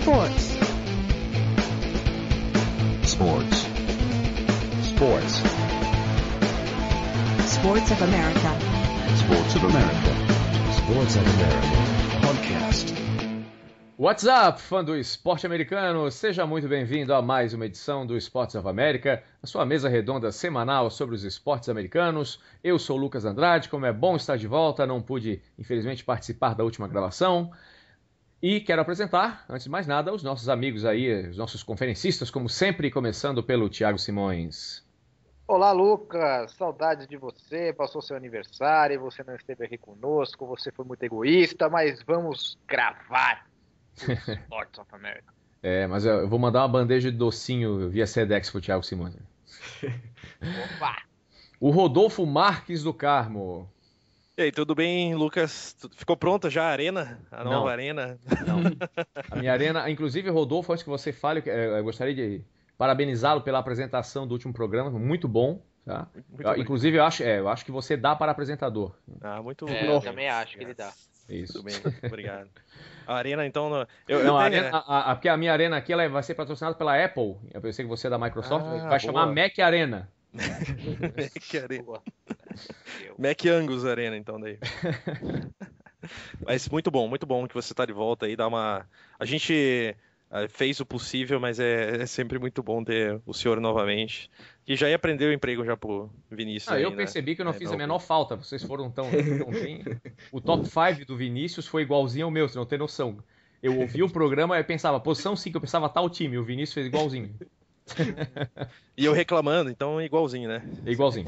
Sports. Sports. Sports. Sports of America. Sports of America. Sports of America. Podcast. What's up, fã do esporte americano? Seja muito bem-vindo a mais uma edição do Sports of America, a sua mesa redonda semanal sobre os esportes americanos. Eu sou o Lucas Andrade, como é bom estar de volta, não pude, infelizmente, participar da última gravação. E quero apresentar, antes de mais nada, os nossos amigos aí, os nossos conferencistas, como sempre, começando pelo Thiago Simões. Olá, Lucas, saudades de você, passou seu aniversário, você não esteve aqui conosco, você foi muito egoísta, mas vamos gravar o Sports of America. Mas eu vou mandar uma bandeja de docinho via Sedex pro Thiago Simões. Opa! O Rodolfo Marques do Carmo. E aí, tudo bem, Lucas? Ficou pronta já a arena? A nova Não. arena? Não. A minha arena, inclusive, Rodolfo, antes que você fale, eu gostaria de parabenizá-lo pela apresentação do último programa, muito bom. Tá? Inclusive, eu acho que você dá para apresentador. Ah, muito bom. Eu também acho que ele dá. Isso. Tudo bem, obrigado. A arena, então... Porque a minha arena aqui ela vai ser patrocinada pela Apple. Eu pensei que você é da Microsoft, vai chamar boa. Mac Arena. Mac Arena. Boa. Mac Angus Arena, então, daí. Mas muito bom que você tá de volta aí. A gente fez o possível, mas é sempre muito bom ter o senhor novamente. E já ia aprender o emprego já pro Vinícius. Eu percebi que eu não fiz a menor falta. Vocês foram tão bem. O top 5 do Vinícius foi igualzinho ao meu, você não tem noção. Eu ouvi o programa e pensava, posição 5, eu pensava tal time. O Vinícius fez igualzinho. E eu reclamando, então igualzinho, né? É igualzinho.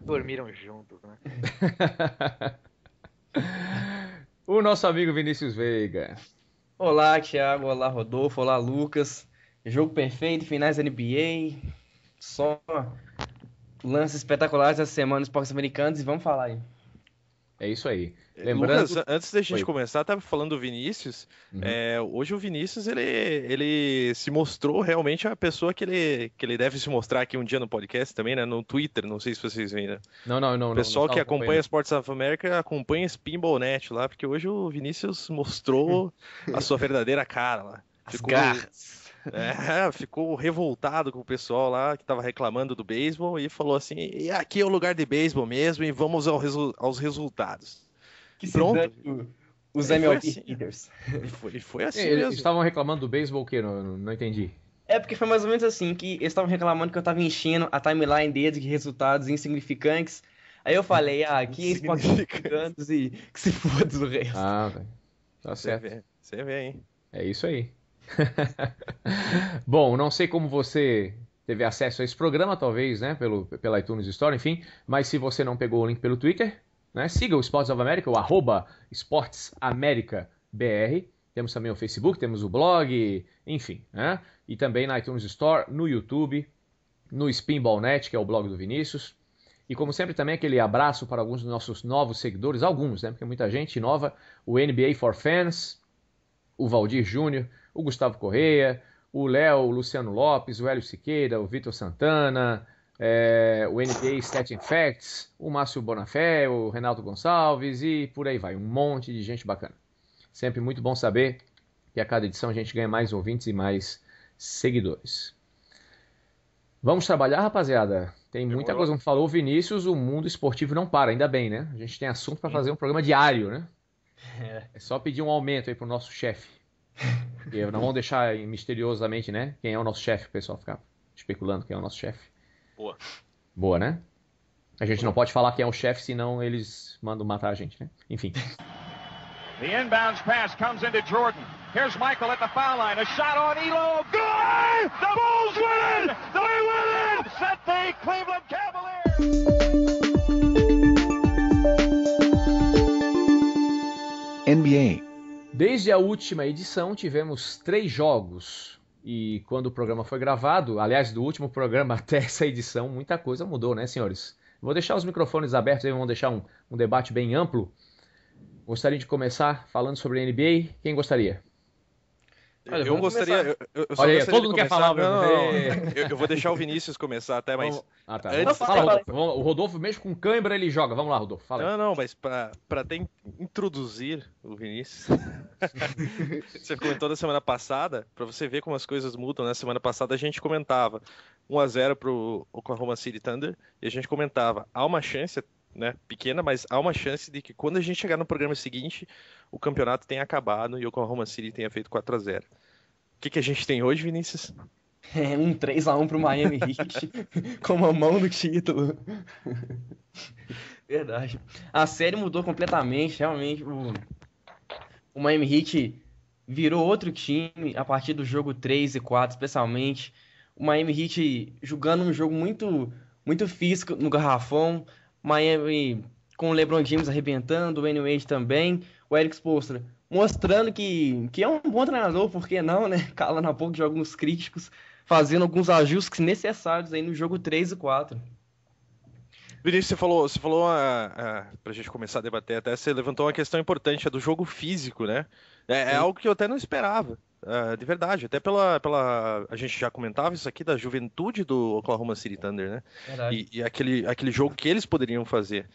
Dormiram juntos, né? O nosso amigo Vinícius Veiga. Olá, Thiago. Olá, Rodolfo. Olá, Lucas. Jogo perfeito, finais da NBA. Só lances espetaculares essa semana nos esportes americanos e vamos falar aí. É isso aí. Lembrando... Lucas, antes da gente Oi. começar, tava falando do Vinícius. Hoje o Vinícius, ele se mostrou realmente a pessoa que ele deve se mostrar aqui um dia no podcast também, né? No Twitter, não sei se vocês veem, né? Não. O pessoal não que acompanhando. acompanha Sports of America, acompanha Spinball.net lá, porque hoje o Vinícius mostrou a sua verdadeira cara lá. As garras. Ficou revoltado com o pessoal lá que tava reclamando do beisebol e falou assim, e aqui é o lugar de beisebol mesmo e vamos aos resultados. Que Pronto. se dane os Foi MLB assim. Hitters. E foi assim Eles mesmo. estavam reclamando do beisebol o quê? Não entendi. É porque foi mais ou menos assim, que eles estavam reclamando que eu tava enchendo a timeline deles de resultados insignificantes. Aí eu falei, aqui é esportes americanos e que se foda o resto. Velho. Tá certo. Você vê, hein? É isso aí. Bom, não sei como você teve acesso a esse programa, talvez, né, pela iTunes Store, enfim, mas se você não pegou o link pelo Twitter, né, siga o Sports of America, o @SportsAmericaBR. Temos também o Facebook, temos o blog, enfim, né, e também na iTunes Store, no YouTube, no Spinball.net, que é o blog do Vinícius. E como sempre também aquele abraço para alguns dos nossos novos seguidores, alguns, né, porque muita gente nova, o NBA for Fans, o Valdir Júnior, o Gustavo Correia, o Léo, o Luciano Lopes, o Hélio Siqueira, o Vitor Santana, o NBA Stat and Facts, o Márcio Bonafé, o Renato Gonçalves e por aí vai. Um monte de gente bacana. Sempre muito bom saber que a cada edição a gente ganha mais ouvintes e mais seguidores. Vamos trabalhar, rapaziada? Tem muita coisa. Como falou o Vinícius, o mundo esportivo não para, ainda bem, né? A gente tem assunto para fazer um programa diário, né? É só pedir um aumento aí pro nosso chefe. E não vamos deixar misteriosamente, né? Quem é o nosso chefe, o pessoal ficar especulando quem é o nosso chefe. Boa, né? A gente não pode falar quem é o chefe, senão eles mandam matar a gente, né? Enfim. The inbounds pass comes into Jordan. Here's Michael at the foul line. A shot on Elo. Good! The Bulls win it! They win it! Set the Cleveland Cavaliers! NBA. Desde a última edição tivemos 3 jogos. E quando o programa foi gravado, aliás, do último programa até essa edição, muita coisa mudou, né, senhores? Vou deixar os microfones abertos aí, vamos deixar um debate bem amplo. Gostaria de começar falando sobre a NBA. Quem gostaria? Olha, Eu gostaria. Eu só Olha aí, gostaria todo de mundo quer começar- falar, meu. eu vou deixar o Vinícius começar até, mas. Ah, tá. Antes- Fala, Rodolfo. O Rodolfo, mesmo com cãibra, ele joga. Vamos lá, Rodolfo. Fala aí. Não, mas pra até introduzir o Vinícius. Você comentou na semana passada, pra você ver como as coisas mudam. Na semana passada a gente comentava 1-0 pro Oklahoma City Thunder e a gente comentava, há uma chance, né, pequena, mas há uma chance de que quando a gente chegar no programa seguinte, o campeonato tenha acabado e o Oklahoma City tenha feito 4-0. O que a gente tem hoje, Vinícius? É um 3-1 pro Miami Heat, com a mão no título. Verdade. A série mudou completamente, realmente. O Miami Heat virou outro time a partir do jogo 3 e 4, especialmente. O Miami Heat jogando um jogo muito, muito físico no garrafão. Miami com o LeBron James arrebentando, o Dwyane Wade também. O Erik Spoelstra mostrando que é um bom treinador, por que não, né? Calando a boca de alguns críticos, fazendo alguns ajustes necessários aí no jogo 3 e 4. Vinícius, você falou pra gente começar a debater, até você levantou uma questão importante, a do jogo físico, né? É algo que eu até não esperava, de verdade, até a gente já comentava isso aqui da juventude do Oklahoma City Thunder, né? Verdade. E aquele jogo que eles poderiam fazer.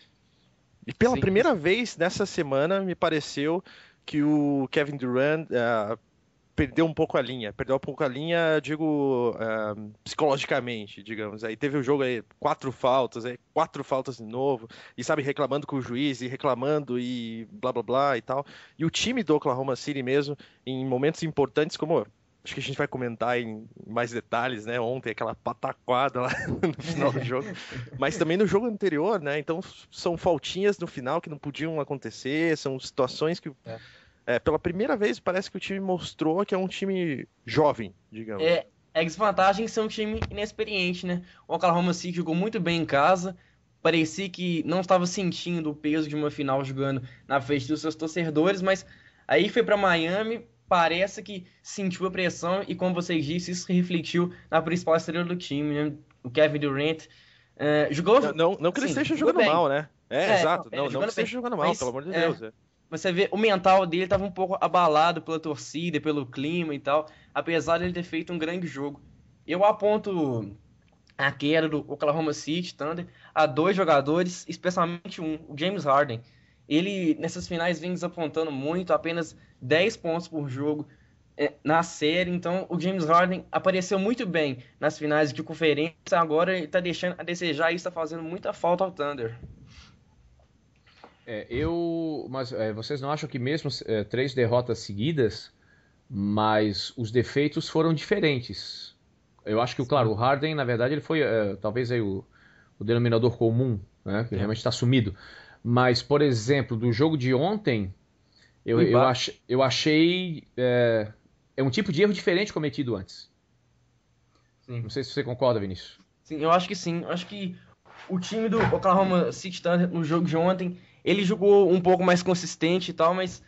E pela Sim. primeira vez nessa semana, me pareceu que o Kevin Durant perdeu um pouco a linha, digo, psicologicamente, digamos. Aí teve o jogo aí, 4 faltas de novo, e sabe, reclamando com o juiz, e reclamando, e blá blá blá e tal. E o time do Oklahoma City mesmo, em momentos importantes, como acho que a gente vai comentar em mais detalhes, né? Ontem, aquela pataquada lá no final do jogo. Mas também no jogo anterior, né? Então são faltinhas no final que não podiam acontecer, são situações que... pela primeira vez parece que o time mostrou que é um time jovem, digamos. A desvantagem é ser um time inexperiente, né? O Oklahoma City jogou muito bem em casa, parecia que não estava sentindo o peso de uma final jogando na frente dos seus torcedores, mas aí foi para Miami, parece que sentiu a pressão e, como vocês disseram, isso refletiu na principal estrela do time, né? O Kevin Durant. Jogou... Não que ele esteja jogando bem. mal, né? Exato. Não que jogando esteja bem, jogando mal, mas, pelo amor de Deus. Mas você vê, o mental dele estava um pouco abalado pela torcida, pelo clima e tal, apesar de ele ter feito um grande jogo. Eu aponto a queda do Oklahoma City Thunder a 2 jogadores, especialmente o James Harden. Ele, nessas finais, vem desapontando muito, apenas 10 pontos por jogo na série. Então, o James Harden apareceu muito bem nas finais de conferência, agora ele está deixando a desejar e está fazendo muita falta ao Thunder. Mas vocês não acham que mesmo 3 derrotas seguidas, mas os defeitos foram diferentes? Eu acho que, claro, o Harden, na verdade, ele foi talvez aí o denominador comum, né? Que realmente está sumido. Mas, por exemplo, do jogo de ontem, eu achei um tipo de erro diferente cometido antes. Sim. Não sei se você concorda, Vinícius. Sim, eu acho que sim. Eu acho que o time do Oklahoma City Thunder no jogo de ontem, ele jogou um pouco mais consistente e tal, mas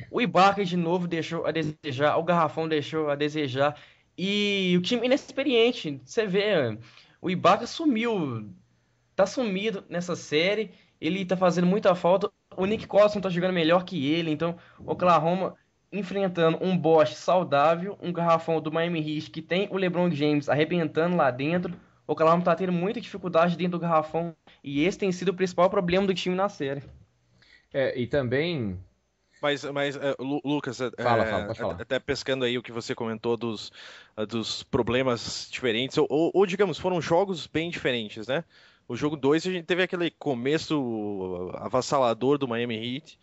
o Ibaka de novo deixou a desejar, o Garrafão deixou a desejar, e o time inexperiente, você vê, o Ibaka tá sumido nessa série, ele tá fazendo muita falta, o Nick Collison tá jogando melhor que ele, então o Oklahoma enfrentando um Bosh saudável, um Garrafão do Miami Heat que tem o LeBron James arrebentando lá dentro. O Oklahoma tá tendo muita dificuldade dentro do garrafão e esse tem sido o principal problema do time na série. E também... Mas Lucas, pode falar. Até pescando aí o que você comentou dos problemas diferentes, ou digamos, foram jogos bem diferentes, né? O jogo 2 a gente teve aquele começo avassalador do Miami Heat,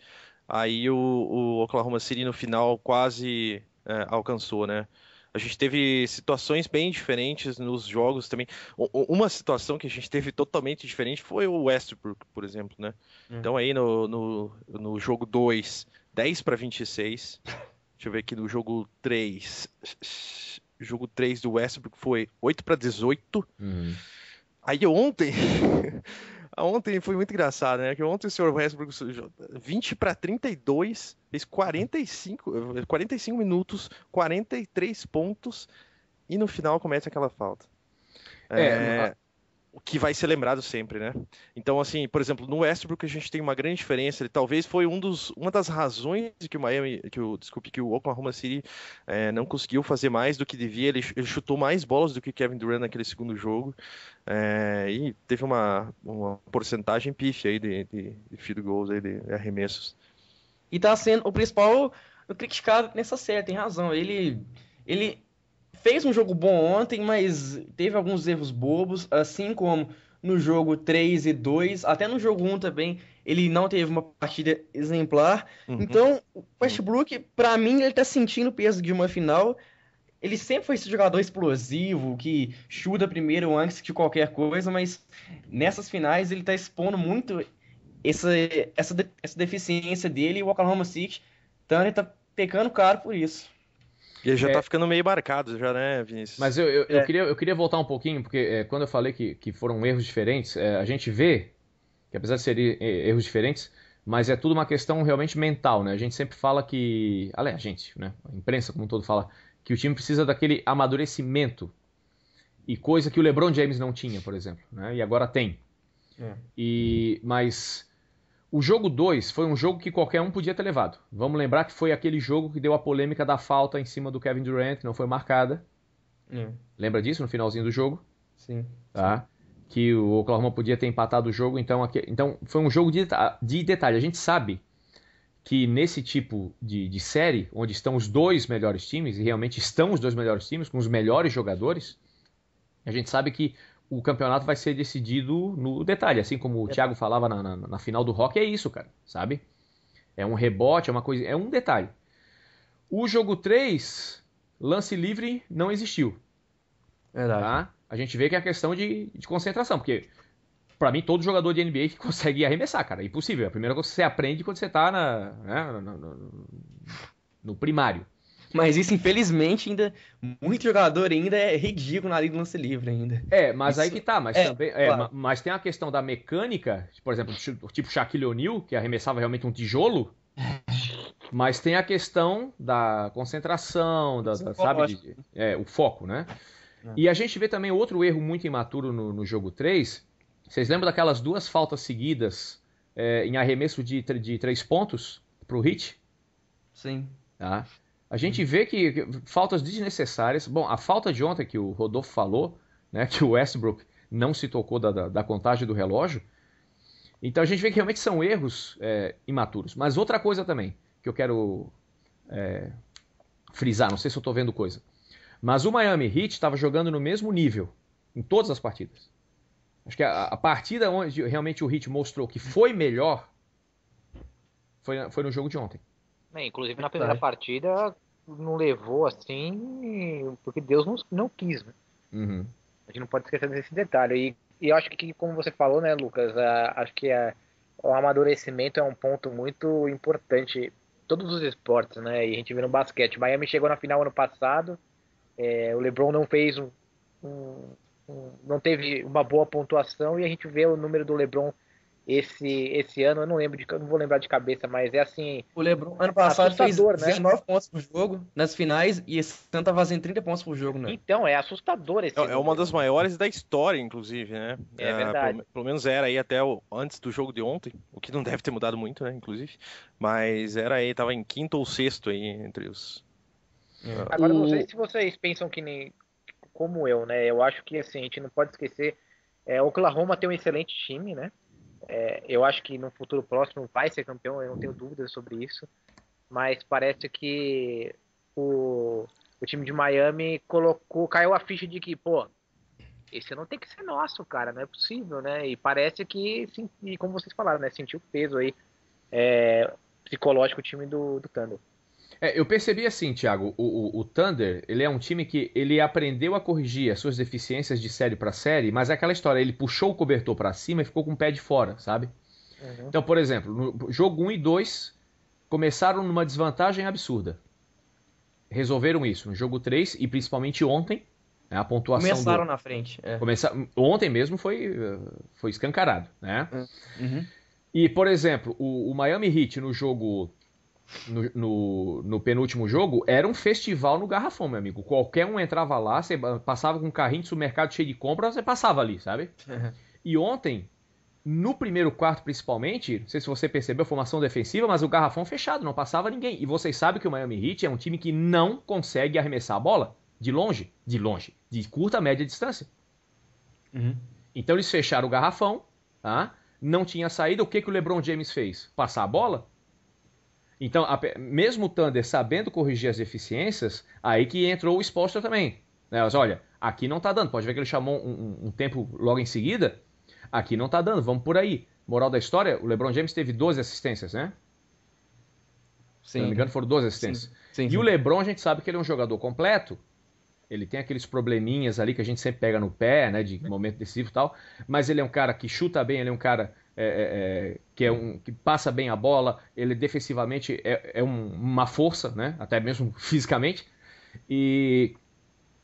aí o Oklahoma City no final quase alcançou, né? A gente teve situações bem diferentes nos jogos também. Uma situação que a gente teve totalmente diferente foi o Westbrook, por exemplo, né? Então aí no jogo 2, 10-26. Deixa eu ver aqui no jogo 3. O jogo 3 do Westbrook foi 8-18. Aí ontem... Ontem foi muito engraçado, né? Que ontem o Sr. Westbrook 20-32, fez 45 minutos, 43 pontos e no final comete aquela falta. o que vai ser lembrado sempre, né? Então, assim, por exemplo, no Westbrook a gente tem uma grande diferença. Ele talvez foi uma das razões que o Oklahoma City não conseguiu fazer mais do que devia. Ele chutou mais bolas do que Kevin Durant naquele segundo jogo. E teve uma porcentagem pífia aí de field goals, aí, de arremessos. E tá sendo o principal criticado nessa série, tem razão. Ele fez um jogo bom ontem, mas teve alguns erros bobos, assim como no jogo 3 e 2, até no jogo 1 também, ele não teve uma partida exemplar. Então, o Westbrook, pra mim, ele tá sentindo o peso de uma final. Ele sempre foi esse jogador explosivo, que chuta primeiro antes de qualquer coisa, mas nessas finais ele tá expondo muito essa deficiência dele, e o Oklahoma City Thunder tá pecando caro por isso. E ele já tá ficando meio embarcado, já, né, Vinícius? Mas eu queria voltar um pouquinho, porque quando eu falei que foram erros diferentes, a gente vê que apesar de serem erros diferentes, mas é tudo uma questão realmente mental, né? A gente sempre fala que... Aliás, a gente, né? A imprensa como um todo fala que o time precisa daquele amadurecimento, e coisa que o LeBron James não tinha, por exemplo, né? E agora tem. Mas... O jogo 2 foi um jogo que qualquer um podia ter levado. Vamos lembrar que foi aquele jogo que deu a polêmica da falta em cima do Kevin Durant, que não foi marcada. Lembra disso, no finalzinho do jogo? Sim. Tá? Que o Oklahoma podia ter empatado o jogo. Então foi um jogo de detalhe. A gente sabe que nesse tipo de série, onde estão os dois melhores times, e realmente estão os dois melhores times, com os melhores jogadores, a gente sabe que o campeonato vai ser decidido no detalhe, assim como o Thiago falava na final do Rock, é isso, cara, sabe? É um rebote, é uma coisa, é um detalhe. O jogo 3, lance livre não existiu. Verdade. Tá? A gente vê que é a questão de concentração, porque pra mim todo jogador de NBA que consegue arremessar, cara, é impossível. É a primeira coisa que você aprende quando você tá no primário. Mas isso, infelizmente, muito jogador ainda é ridículo na linha do lance livre ainda. Mas isso, aí que tá, mas também. Claro. Mas tem a questão da mecânica, por exemplo, tipo Shaquille O'Neal, que arremessava realmente um tijolo. Mas tem a questão da concentração, sabe? O foco, né? E a gente vê também outro erro muito imaturo no jogo 3. Vocês lembram daquelas duas faltas seguidas em arremesso de 3 pontos pro Heat? Sim. Tá? A gente vê que faltas desnecessárias. Bom, a falta de ontem que o Rodolfo falou, né, que o Westbrook não se tocou da contagem do relógio. Então a gente vê que realmente são erros imaturos. Mas outra coisa também que eu quero frisar, não sei se eu estou vendo coisa. Mas o Miami Heat estava jogando no mesmo nível em todas as partidas. Acho que a partida onde realmente o Heat mostrou que foi melhor foi no jogo de ontem. Inclusive na primeira partida não levou assim porque Deus não quis, né? A gente não pode esquecer desse detalhe. E eu acho que, como você falou, né, Lucas, acho que o amadurecimento é um ponto muito importante em todos os esportes, né? E a gente vê no basquete. Miami chegou na final ano passado, o LeBron não fez não teve uma boa pontuação, e a gente vê o número do LeBron esse ano, eu não vou lembrar de cabeça, mas é assim... O LeBron, ano passado, fez 19 né? pontos por jogo nas finais, e esse ano tá fazendo 30 pontos por jogo, né? Então, é assustador esse É uma das maiores da história, inclusive, né? É verdade. Pelo menos era aí até antes do jogo de ontem, o que não deve ter mudado muito, né, inclusive. Mas era aí, tava em quinto ou sexto aí, entre os... Agora, não sei se vocês pensam que nem como eu, né? Eu acho que, assim, a gente não pode esquecer, o Oklahoma tem um excelente time, né? Eu acho que no futuro próximo vai ser campeão, eu não tenho dúvidas sobre isso, mas parece que o time de Miami caiu a ficha de que, pô, esse não tem que ser nosso, cara, não é possível, né? E parece que, e como vocês falaram, né, sentiu o peso aí psicológico o time do Thunder. Eu percebi assim, Thiago, o Thunder, ele é um time que ele aprendeu a corrigir as suas deficiências de série para série, mas é aquela história, ele puxou o cobertor para cima e ficou com o pé de fora, sabe? Então, por exemplo, no jogo 1 e 2, começaram numa desvantagem absurda. Resolveram isso no jogo 3 e principalmente ontem, né, a pontuação... Começaram na frente. Ontem mesmo foi escancarado, né? E, por exemplo, o Miami Heat no jogo no penúltimo jogo, era um festival no garrafão, meu amigo. Qualquer um entrava lá, você passava com um carrinho de supermercado cheio de compra, você passava ali, sabe? E ontem, no primeiro quarto principalmente, não sei se você percebeu a formação defensiva, mas o garrafão fechado, não passava ninguém. E vocês sabem que o Miami Heat é um time que não consegue arremessar a bola de longe, de curta, média distância. Então eles fecharam o garrafão, tá? Não tinha saída, o que o LeBron James fez? Passar a bola? Então, mesmo o Thunder sabendo corrigir as deficiências, aí que entrou o Spoelstra também. Né? Mas olha, aqui não tá dando. Pode ver que ele chamou um tempo logo em seguida. Aqui não tá dando, vamos por aí. Moral da história, o LeBron James teve 12 assistências, né? Sim. Se não me engano, foram 12 assistências. Sim. E o LeBron, a gente sabe que ele é um jogador completo. Ele tem aqueles probleminhas ali que a gente sempre pega no pé, né? De momento decisivo e tal. Mas ele é um cara que chuta bem, ele é um cara que passa bem a bola. Ele defensivamente é uma força, né? Até mesmo fisicamente. E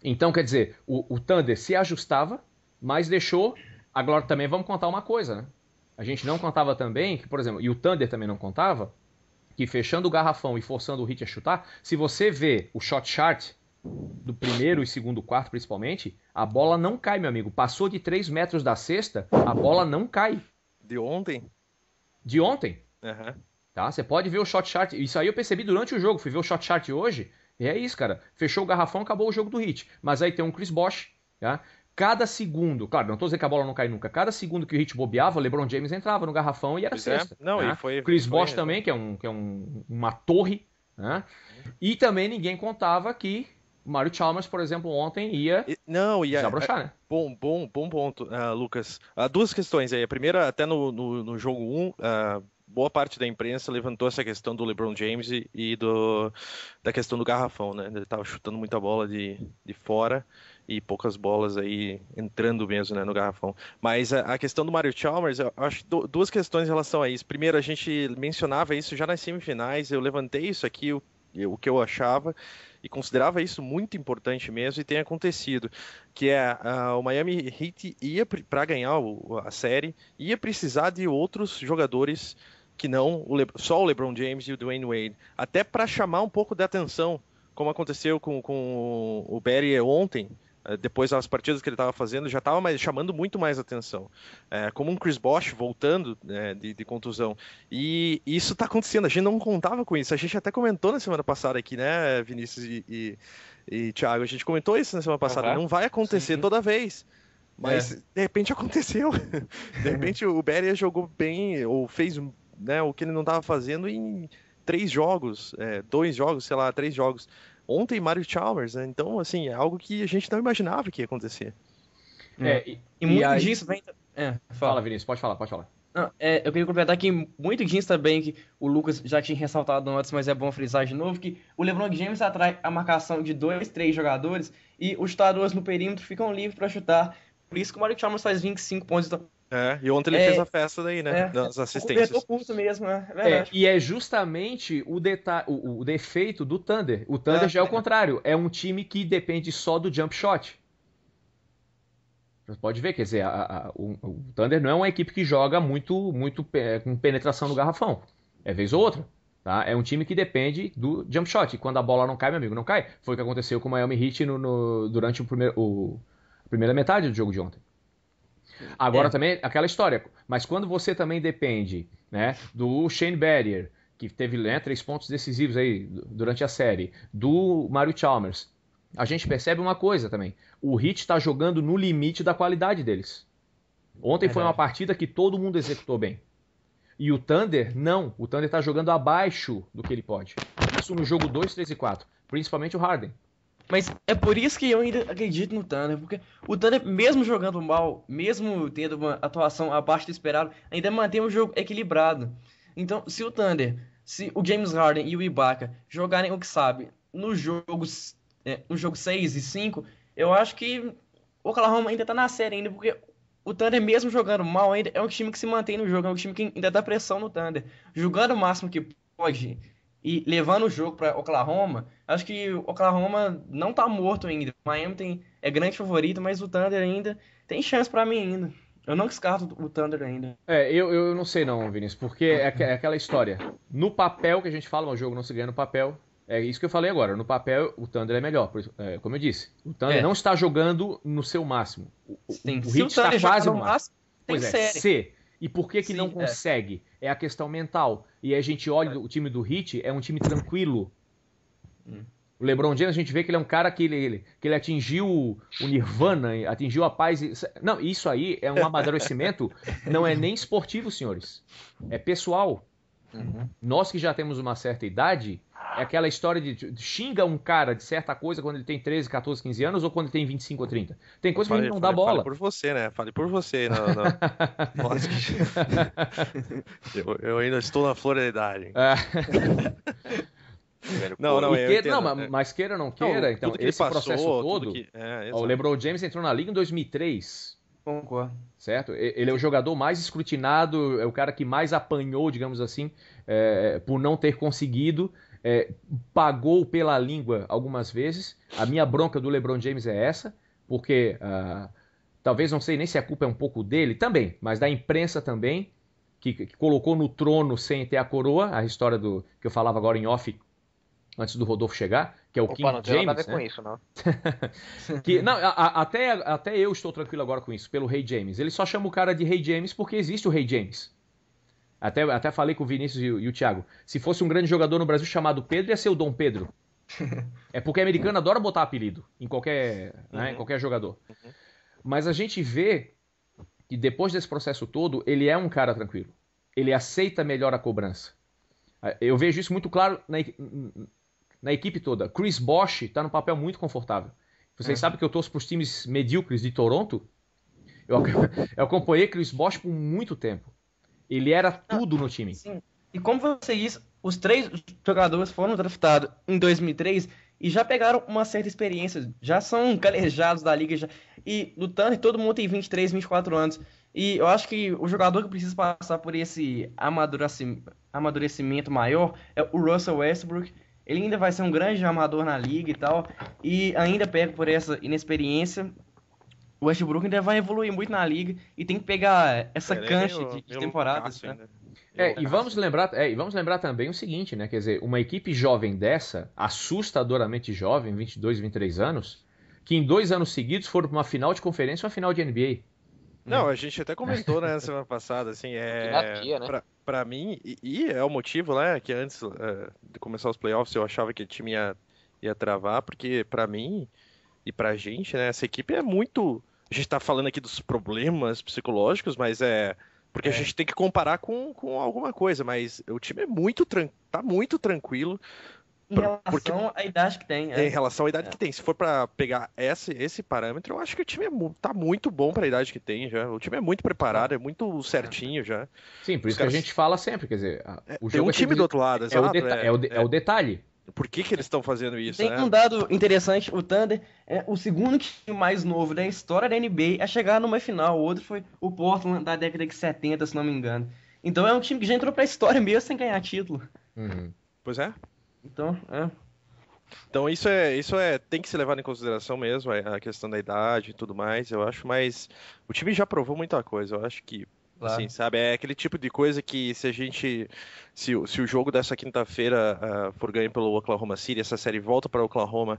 então, quer dizer, o Thunder se ajustava, mas deixou... Agora também vamos contar uma coisa, né? A gente não contava também que, por exemplo, e o Thunder também não contava, que fechando o garrafão e forçando o Heat a chutar, se você vê o shot chart do primeiro e segundo quarto principalmente, a bola não cai, meu amigo. Passou de 3 metros da cesta, a bola não cai. De ontem? De ontem. Uhum. Tá? Você pode ver o shot chart. Isso aí eu percebi durante o jogo. Fui ver o shot chart hoje. E é isso, cara. Fechou o garrafão, acabou o jogo do Heat. Mas aí tem um Chris Bosh, tá? Cada segundo, claro, não estou dizendo que a bola não cai nunca, cada segundo que o Heat bobeava, o LeBron James entrava no garrafão e era cesta. Não, né? E foi, Chris Bosh também, que é uma torre, né? E também ninguém contava que o Mario Chalmers, por exemplo, ontem ia desabrochar, né? Bom ponto, Lucas. Duas questões aí. A primeira, até no jogo 1, boa parte da imprensa levantou essa questão do LeBron James e da questão do garrafão, né? Ele estava chutando muita bola de fora e poucas bolas aí entrando mesmo, né, no garrafão. Mas a questão do Mario Chalmers, eu acho duas questões em relação a isso. Primeiro, a gente mencionava isso já nas semifinais, eu levantei isso aqui, o que eu achava, e considerava isso muito importante mesmo, e tem acontecido, que o Miami Heat ia, para ganhar a série, ia precisar de outros jogadores que não só o LeBron James e o Dwayne Wade, até para chamar um pouco de atenção, como aconteceu com o Barry ontem. Depois das partidas que ele estava fazendo, já estava chamando muito mais atenção. Como um Chris Bosh voltando de contusão. E isso está acontecendo, a gente não contava com isso. A gente até comentou na semana passada aqui, né, Vinícius e Thiago? A gente comentou isso na semana passada. Não vai acontecer toda vez. Mas, de repente, aconteceu. De repente, o Beria jogou bem, ou fez, né, o que ele não estava fazendo em 3 jogos, 2 jogos, sei lá, 3 jogos. Ontem, Mario Chalmers, né? Então, assim, é algo que a gente não imaginava que ia acontecer. E muito disso vem... Fala, Vinícius, pode falar. Não, eu queria completar que muito disso também, que o Lucas já tinha ressaltado antes, mas é bom frisar de novo, que o LeBron James atrai a marcação de 2, 3 jogadores e os chutadores no perímetro ficam livres para chutar. Por isso que o Mario Chalmers faz 25 pontos. Então... E ontem ele fez a festa daí, né? Das assistências. O curto mesmo, é verdade. E é justamente o defeito do Thunder. O Thunder já é o contrário. É um time que depende só do jump shot. Você pode ver, quer dizer, o Thunder não é uma equipe que joga muito com penetração no garrafão. É vez ou outra. Tá? É um time que depende do jump shot. E quando a bola não cai, meu amigo, não cai. Foi o que aconteceu com o Miami Heat durante a primeira metade do jogo de ontem. Agora também, aquela história. Mas quando você também depende, né, do Shane Battier, que teve 3 pontos decisivos aí durante a série, do Mario Chalmers, a gente percebe uma coisa também. O Heat está jogando no limite da qualidade deles. Ontem foi uma partida que todo mundo executou bem. E o Thunder, não. O Thunder está jogando abaixo do que ele pode. Isso no jogo 2, 3 e 4. Principalmente o Harden. Mas é por isso que eu ainda acredito no Thunder, porque o Thunder, mesmo jogando mal, mesmo tendo uma atuação abaixo do esperado, ainda mantém o jogo equilibrado. Então, se o Thunder, se o James Harden e o Ibaka jogarem o que sabe no jogo 6 e 5, eu acho que o Oklahoma ainda tá na série ainda, porque o Thunder, mesmo jogando mal, ainda é um time que se mantém no jogo, é um time que ainda dá pressão no Thunder. Jogando o máximo que pode e levando o jogo para Oklahoma, acho que o Oklahoma não tá morto ainda. O Miami é grande favorito, mas o Thunder ainda tem chance para mim ainda. Eu não descarto o Thunder ainda. Eu não sei não, Vinícius, porque é aquela história. No papel que a gente fala, o jogo não se ganha no papel. É isso que eu falei agora. No papel, o Thunder é melhor. Como eu disse, o Thunder não está jogando no seu máximo. O Heat está quase no máximo. Pois é, E por que não consegue? É a questão mental. E a gente olha o time do Heat, é um time tranquilo. O LeBron James, a gente vê que ele é um cara que ele atingiu o nirvana, atingiu a paz. Não, isso aí é um amadurecimento, não é nem esportivo, senhores. É pessoal. Nós que já temos uma certa idade, é aquela história de xinga um cara de certa coisa quando ele tem 13, 14, 15 anos ou quando ele tem 25 ou 30. Tem coisa que a gente não dá bola. Fale por você, né? Fale por você. Eu ainda estou na flor da idade. Mas queira ou não queira, então esse processo todo, o LeBron James entrou na liga em 2003. Concordo. Certo? Ele é o jogador mais escrutinado, é o cara que mais apanhou, digamos assim, por não ter conseguido, pagou pela língua algumas vezes. A minha bronca do LeBron James é essa, porque talvez não sei nem se a culpa é um pouco dele também, mas da imprensa também, que colocou no trono sem ter a coroa, a história do que eu falava agora em off, antes do Rodolfo chegar, que é o King James. Não tem nada a ver com isso, não. Até eu estou tranquilo agora com isso, pelo Rei James. Ele só chama o cara de Rei James porque existe o Rei James. Até falei com o Vinícius e o Thiago. Se fosse um grande jogador no Brasil chamado Pedro, ia ser o Dom Pedro. É porque americano adora botar apelido em qualquer jogador. Mas a gente vê que depois desse processo todo, ele é um cara tranquilo. Ele aceita melhor a cobrança. Eu vejo isso muito claro na equipe toda. Chris Bosh está num papel muito confortável. Vocês sabem que eu torço para os times medíocres de Toronto. Eu acompanhei Chris Bosh por muito tempo. Ele era tudo no time. Sim. E como você disse, os 3 jogadores foram draftados em 2003 e já pegaram uma certa experiência. Já são calejados da liga. E lutando, todo mundo tem 23, 24 anos. E eu acho que o jogador que precisa passar por esse amadurecimento maior é o Russell Westbrook. Ele ainda vai ser um grande amador na liga e tal, e ainda pega por essa inexperiência. O Westbrook ainda vai evoluir muito na liga e tem que pegar essa cancha de temporadas. Né? E vamos lembrar também o seguinte, né? Quer dizer, uma equipe jovem dessa, assustadoramente jovem, 22, 23 anos, que em 2 anos seguidos foram para uma final de conferência e uma final de NBA. Não, a gente até comentou, né, semana passada, assim, pra mim, e é o motivo, né, que antes de começar os playoffs eu achava que o time ia travar, porque pra mim e pra gente, né, essa equipe é muito... A gente tá falando aqui dos problemas psicológicos, mas porque a gente tem que comparar com alguma coisa, mas o time tá muito tranquilo. Em relação à idade que tem. Em relação à idade que tem. Se for pra pegar esse parâmetro, eu acho que o time tá muito bom pra idade que tem já. O time é muito preparado, é muito certinho já. Sim, por isso que a gente fala sempre, quer dizer... O jogo tem um time do outro lado, exato. É o detalhe. Por que eles estão fazendo isso, tem um dado interessante, o Thunder é o segundo time mais novo da história da NBA a chegar numa final. O outro foi o Portland da década de 70, se não me engano. Então é um time que já entrou pra história mesmo sem ganhar título. Pois é. Então, isso tem que ser levado em consideração mesmo, a questão da idade e tudo mais, eu acho, mas o time já provou muita coisa, eu acho que, assim, sabe, é aquele tipo de coisa que se o jogo dessa quinta-feira for ganho pelo Oklahoma City, essa série volta para Oklahoma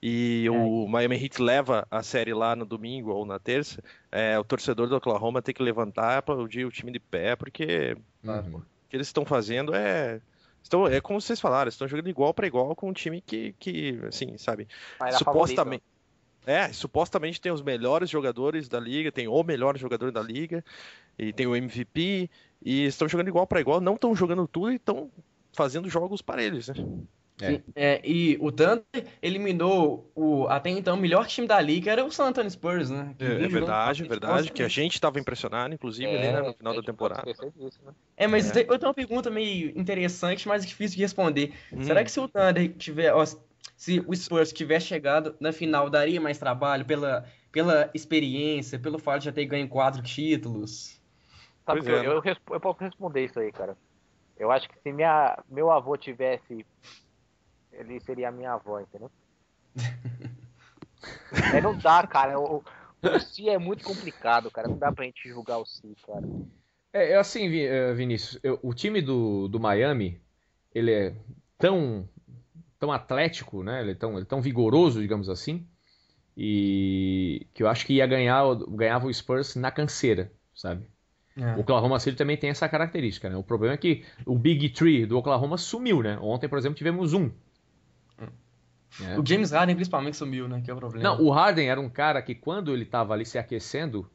e o Miami Heat leva a série lá no domingo ou na terça, o torcedor do Oklahoma tem que levantar e aplaudir o time de pé, porque o que eles estão fazendo é como vocês falaram, estão jogando igual para igual com um time que assim, sabe, supostamente tem os melhores jogadores da liga, tem o melhor jogador da liga, e tem o MVP, e estão jogando igual para igual, não estão jogando tudo e estão fazendo jogos para eles, né? Sim, e o Thunder eliminou até então o melhor time da liga, era o San Antonio Spurs, né? Verdade, que a gente estava impressionado, inclusive, ali, né, no final da temporada. Mas eu tenho uma pergunta meio interessante, mas difícil de responder. Será que se o Thunder se o Spurs tivesse chegado na final, daria mais trabalho pela experiência, pelo fato de já ter ganho 4 títulos? Sabe que eu posso responder isso aí, cara. Eu acho que se meu avô tivesse... Ele seria a minha avó, entendeu? Não dá, cara. O Si é muito complicado, cara. Não dá pra gente julgar o Si, cara. Assim, Vinícius, o time do Miami, ele é tão atlético, né? Ele é tão vigoroso, digamos assim, e que eu acho que ganhava o Spurs na canseira, sabe? O Oklahoma City também tem essa característica, né? O problema é que o Big Three do Oklahoma sumiu, né? Ontem, por exemplo, tivemos um. O James Harden principalmente sumiu, né? Que é o problema. Não, o Harden era um cara que quando ele tava ali se aquecendo,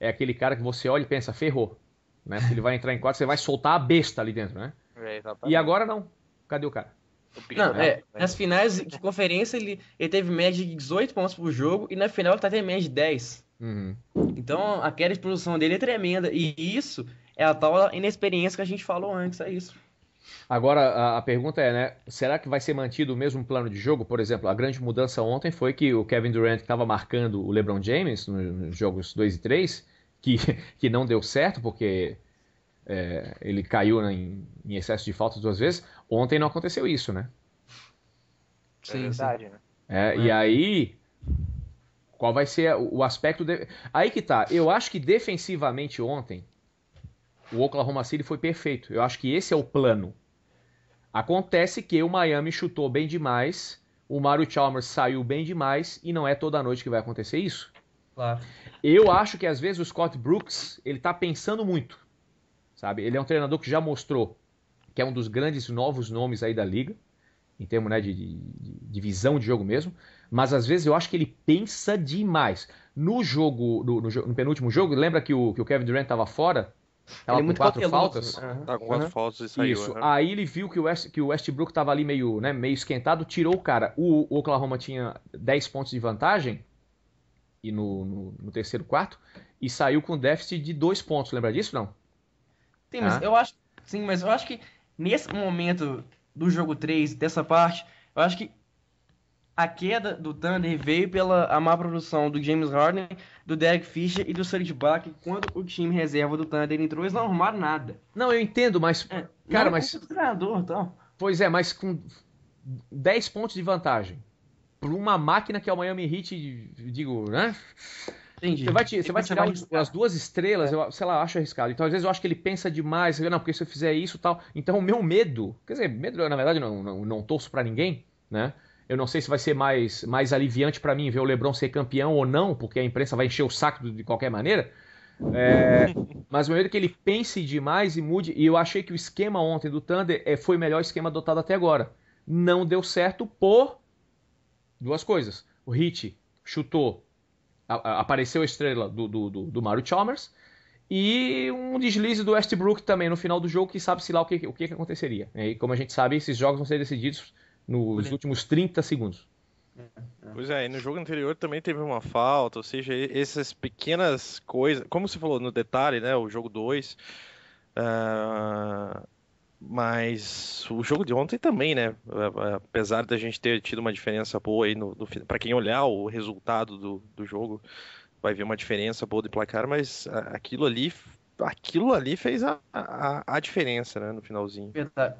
é aquele cara que você olha e pensa, ferrou. Né? Ele vai entrar em quadro, você vai soltar a besta ali dentro, né? E agora não. Cadê o cara? Não, nas finais de conferência ele teve média de 18 pontos por jogo e na final ele tá tendo média de 10. Uhum. Então a queda de produção dele é tremenda e isso é a tal inexperiência que a gente falou antes, é isso. Agora a pergunta é, né? Será que vai ser mantido o mesmo plano de jogo? Por exemplo, a grande mudança ontem foi que o Kevin Durant, que estava marcando o LeBron James nos jogos 2 e 3, que não deu certo, porque ele caiu em excesso de faltas 2 vezes. Ontem não aconteceu isso, né? É verdade, né? E aí, qual vai ser o aspecto... Aí que tá, eu acho que defensivamente ontem, o Oklahoma City foi perfeito. Eu acho que esse é o plano. Acontece que o Miami chutou bem demais, o Mario Chalmers saiu bem demais, e não é toda noite que vai acontecer isso. Claro. Eu acho que às vezes o Scott Brooks, ele tá pensando muito, sabe? Ele é um treinador que já mostrou que é um dos grandes novos nomes aí da liga, em termos, né, de visão de jogo mesmo, mas às vezes eu acho que ele pensa demais. No penúltimo jogo, lembra que o Kevin Durant tava fora? Tava com 4 faltas. Tá com 4 faltas e saiu. Isso. Aí ele viu que o Westbrook tava ali meio esquentado, tirou o cara. O Oklahoma tinha 10 pontos de vantagem e no terceiro quarto e saiu com déficit de 2 pontos. Lembra disso, não? Sim, mas eu acho que nesse momento do jogo 3, dessa parte, eu acho que a queda do Thunder veio pela a má produção do James Harden, do Derek Fisher e do Serge Ibaka. Quando o time reserva do Thunder entrou, eles não arrumaram nada. Não, eu entendo, mas... cara, mas... treinador, então. Pois é, mas com 10 pontos de vantagem, por uma máquina que é o Miami Heat, digo, né? Entendi. Você vai tirar as 2 estrelas, eu, sei lá, acho arriscado. Então, às vezes, eu acho que ele pensa demais. Não, porque se eu fizer isso e tal... Então, o meu medo... Quer dizer, medo, na verdade, não torço pra ninguém, né? Eu não sei se vai ser mais aliviante pra mim ver o LeBron ser campeão ou não, porque a imprensa vai encher o saco de qualquer maneira. Mas o meu medo é que ele pense demais e mude. E eu achei que o esquema ontem do Thunder foi o melhor esquema adotado até agora. Não deu certo por 2 coisas. O Heat chutou, apareceu a estrela do Mario Chalmers, e um deslize do Westbrook também no final do jogo, que sabe-se lá o que aconteceria. E como a gente sabe, esses jogos vão ser decididos nos últimos 30 segundos. Pois é, e no jogo anterior também teve uma falta, ou seja, essas pequenas coisas, como você falou no detalhe, né, o jogo 2, mas o jogo de ontem também, né, apesar da gente ter tido uma diferença boa aí, para quem olhar o resultado do jogo, vai ver uma diferença boa de placar, mas aquilo ali fez a diferença, né, no finalzinho. Verdade.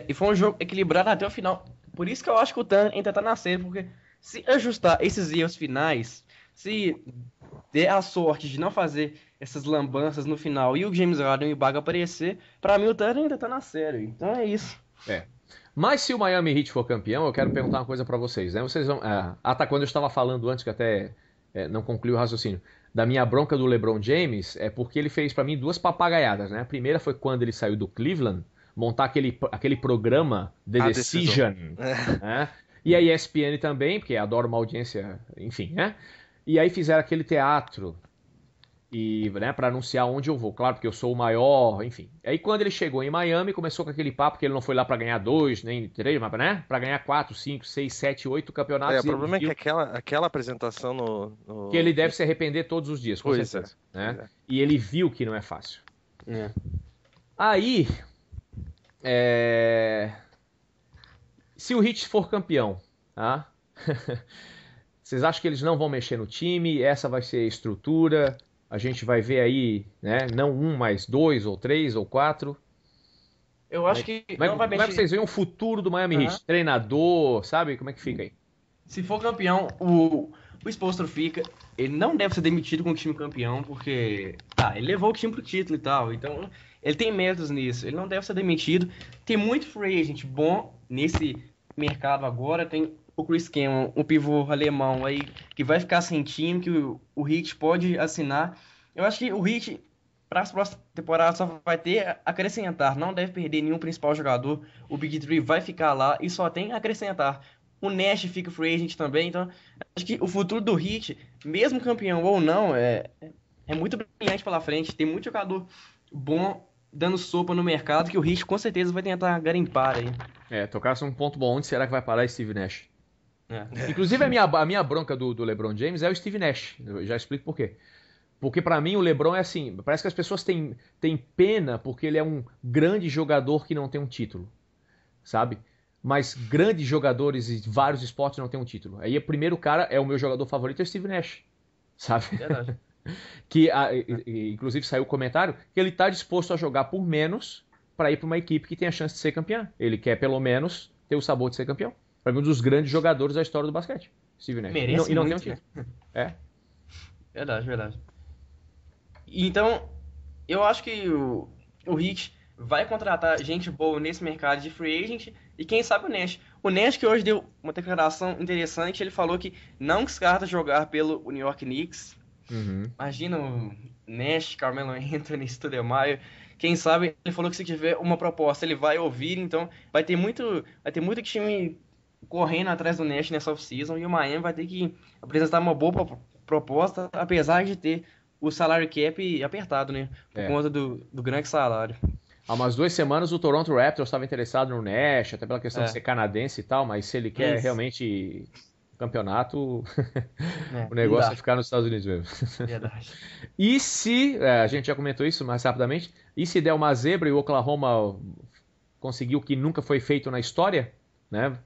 E foi um jogo equilibrado até o final. Por isso que eu acho que o Thunder ainda tá na série, porque se ajustar esses erros finais, se der a sorte de não fazer essas lambanças no final e o James Harden e o Ibaka aparecer, pra mim o Thunder ainda tá na série. Então é isso. Mas se o Miami Heat for campeão, eu quero perguntar uma coisa pra vocês, né? Vocês vão... tá, quando eu estava falando antes, que até não concluí o raciocínio, da minha bronca do LeBron James, é porque ele fez pra mim 2 papagaiadas, né? A primeira foi quando ele saiu do Cleveland, montar aquele programa The Decision, né? E a ESPN também, porque adora uma audiência, enfim, né? E aí fizeram aquele teatro, e, né, para anunciar onde eu vou, claro, porque eu sou o maior, enfim. Aí quando ele chegou em Miami, começou com aquele papo que ele não foi lá para ganhar 2, nem 3, mas, né, para ganhar 4, 5, 6, 7, 8 campeonatos. O problema é que aquela apresentação no... Que ele deve se arrepender todos os dias, com certeza. Né? E ele viu que não é fácil. Aí... Se o Heat for campeão, tá? Vocês acham que eles não vão mexer no time? Essa vai ser a estrutura? A gente vai ver aí, né? Não 1, mas 2, ou 3, ou 4. Eu acho que não vai mexer. Como é que vocês veem o futuro do Miami Heat? Treinador, sabe? Como é que fica aí? Se for campeão, o o Spoelstra fica. Ele não deve ser demitido com o time campeão, porque ele levou o time pro título e tal, então ele tem méritos nisso, ele não deve ser demitido. Tem muito free agent bom nesse mercado agora, tem o Chris Cameron, um pivô alemão aí, que vai ficar sem time, que o Heat pode assinar. Eu acho que o Heat, para as próximas temporadas, só vai ter a acrescentar, não deve perder nenhum principal jogador, o Big Three vai ficar lá e só tem a acrescentar. O Nash fica free agent também, então acho que o futuro do Heat, mesmo campeão ou não, é muito brilhante pela frente, tem muito jogador bom dando sopa no mercado que o Heat com certeza vai tentar garimpar aí. Tocasse um ponto bom, onde será que vai parar Steve Nash? Inclusive a minha bronca do LeBron James é o Steve Nash, eu já explico por quê. Porque pra mim o LeBron é assim, parece que as pessoas têm pena porque ele é um grande jogador que não tem um título, sabe? Mas grandes jogadores em vários esportes não tem um título. Aí o primeiro cara é o meu jogador favorito, é o Steve Nash, sabe? Verdade. Que inclusive saiu o comentário que ele tá disposto a jogar por menos para ir para uma equipe que tem a chance de ser campeã. Ele quer pelo menos ter o sabor de ser campeão. Para mim, um dos grandes jogadores da história do basquete, Steve Nash. Merece e não muito, tem um título. Verdade. Então, eu acho que o Heat vai contratar gente boa nesse mercado de free agent e quem sabe o Nash. O Nash que hoje deu uma declaração interessante, ele falou que não descarta jogar pelo New York Knicks. Imagina o Nash, Carmelo Anthony, Stoudemire. Quem sabe ele falou que se tiver uma proposta ele vai ouvir, então vai ter muito time correndo atrás do Nash nessa off-season e o Miami vai ter que apresentar uma boa proposta, apesar de ter o salário cap apertado, né? Por conta do grande salário. Há umas 2 semanas o Toronto Raptors estava interessado no Nash, até pela questão de ser canadense e tal, mas se ele quer realmente campeonato, o negócio é ficar nos Estados Unidos mesmo. Verdade. E se, a gente já comentou isso mais rapidamente, e se der uma zebra e o Oklahoma conseguiu o que nunca foi feito na história, né?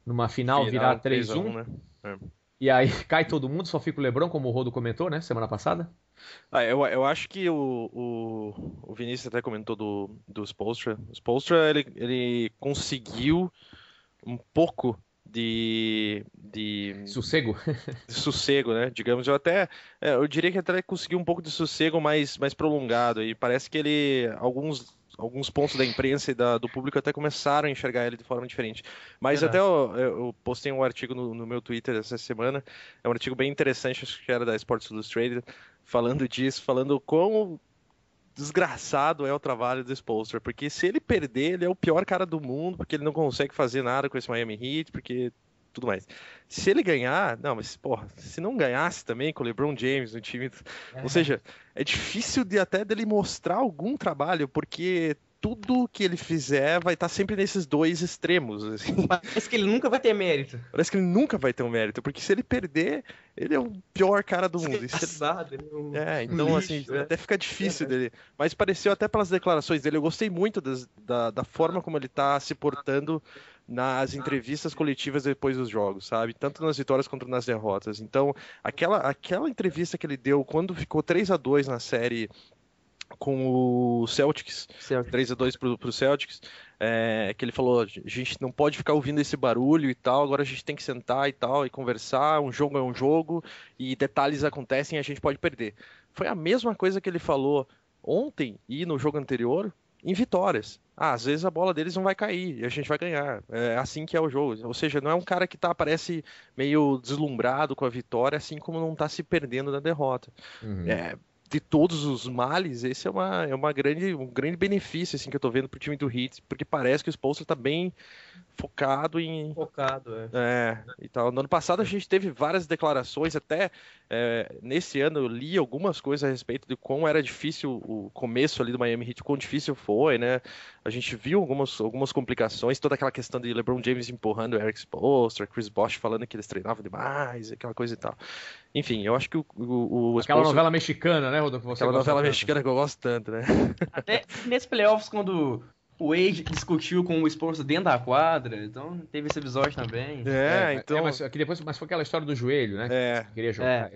Numa final virar 3-1, né? E aí cai todo mundo, só fica o LeBron, como o Rodo comentou, né? Semana passada. Eu acho que o Vinícius até comentou do Spoelstra. O Spoelstra, ele conseguiu um pouco de sossego. De sossego, né? Digamos, eu diria que até conseguiu um pouco de sossego mais prolongado. E parece que alguns pontos da imprensa e do público até começaram a enxergar ele de forma diferente. Mas até eu postei um artigo no meu Twitter essa semana, é um artigo bem interessante, acho que era da Sports Illustrated, falando disso, falando quão desgraçado é o trabalho do Spoelstra, porque se ele perder, ele é o pior cara do mundo, porque ele não consegue fazer nada com esse Miami Heat, porque tudo mais. Se ele ganhar, não, mas porra, se não ganhasse também com o LeBron James no time, ou seja, é difícil até dele mostrar algum trabalho, porque tudo que ele fizer vai estar sempre nesses dois extremos. Assim. Parece que ele nunca vai ter mérito. Parece que ele nunca vai ter um mérito, porque se ele perder, ele é o pior cara do mundo. Então assim, até fica difícil dele. Mas pareceu até pelas declarações dele, eu gostei muito da forma como ele está se portando nas entrevistas coletivas depois dos jogos, sabe? Tanto nas vitórias quanto nas derrotas. Então, aquela entrevista que ele deu quando ficou 3-2 na série com o Celtics. 3-2 pro Celtics, que ele falou, a gente não pode ficar ouvindo esse barulho e tal, agora a gente tem que sentar e tal, e conversar, um jogo é um jogo, e detalhes acontecem e a gente pode perder. Foi a mesma coisa que ele falou ontem e no jogo anterior, em vitórias. Às vezes a bola deles não vai cair e a gente vai ganhar. É assim que é o jogo. Ou seja, não é um cara que parece meio deslumbrado com a vitória, assim como não tá se perdendo na derrota. De todos os males, esse é um grande benefício assim, que eu tô vendo pro time do Heat, porque parece que o Spoelstra tá bem focado em... e tal. No ano passado a gente teve várias declarações, até nesse ano eu li algumas coisas a respeito de como era difícil o começo ali do Miami Heat, quão difícil foi, né? A gente viu algumas complicações, toda aquela questão de LeBron James empurrando o Eric Spoelstra, Chris Bosh falando que eles treinavam demais, aquela coisa e tal. Enfim, eu acho que aquela novela mexicana, né, Rodolfo? Aquela novela mexicana que eu gosto tanto, né? Até nesse playoffs, quando o Wade discutiu com o Spoelstra dentro da quadra, então teve esse episódio também. Mas foi aquela história do joelho, né? Que queria jogar.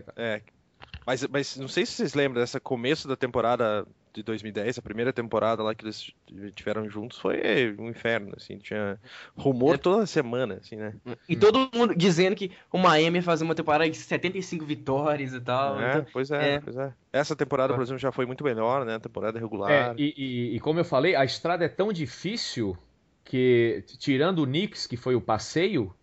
Mas não sei se vocês lembram dessa começo da temporada de 2010, a primeira temporada lá que eles tiveram juntos foi um inferno, assim, tinha rumor toda semana, assim, né? E todo mundo dizendo que o Miami ia fazer uma temporada de 75 vitórias e tal. Então, Pois é. Essa temporada, por exemplo, já foi muito melhor, né? A temporada regular. E como eu falei, a estrada é tão difícil que, tirando o Knicks, que foi o passeio,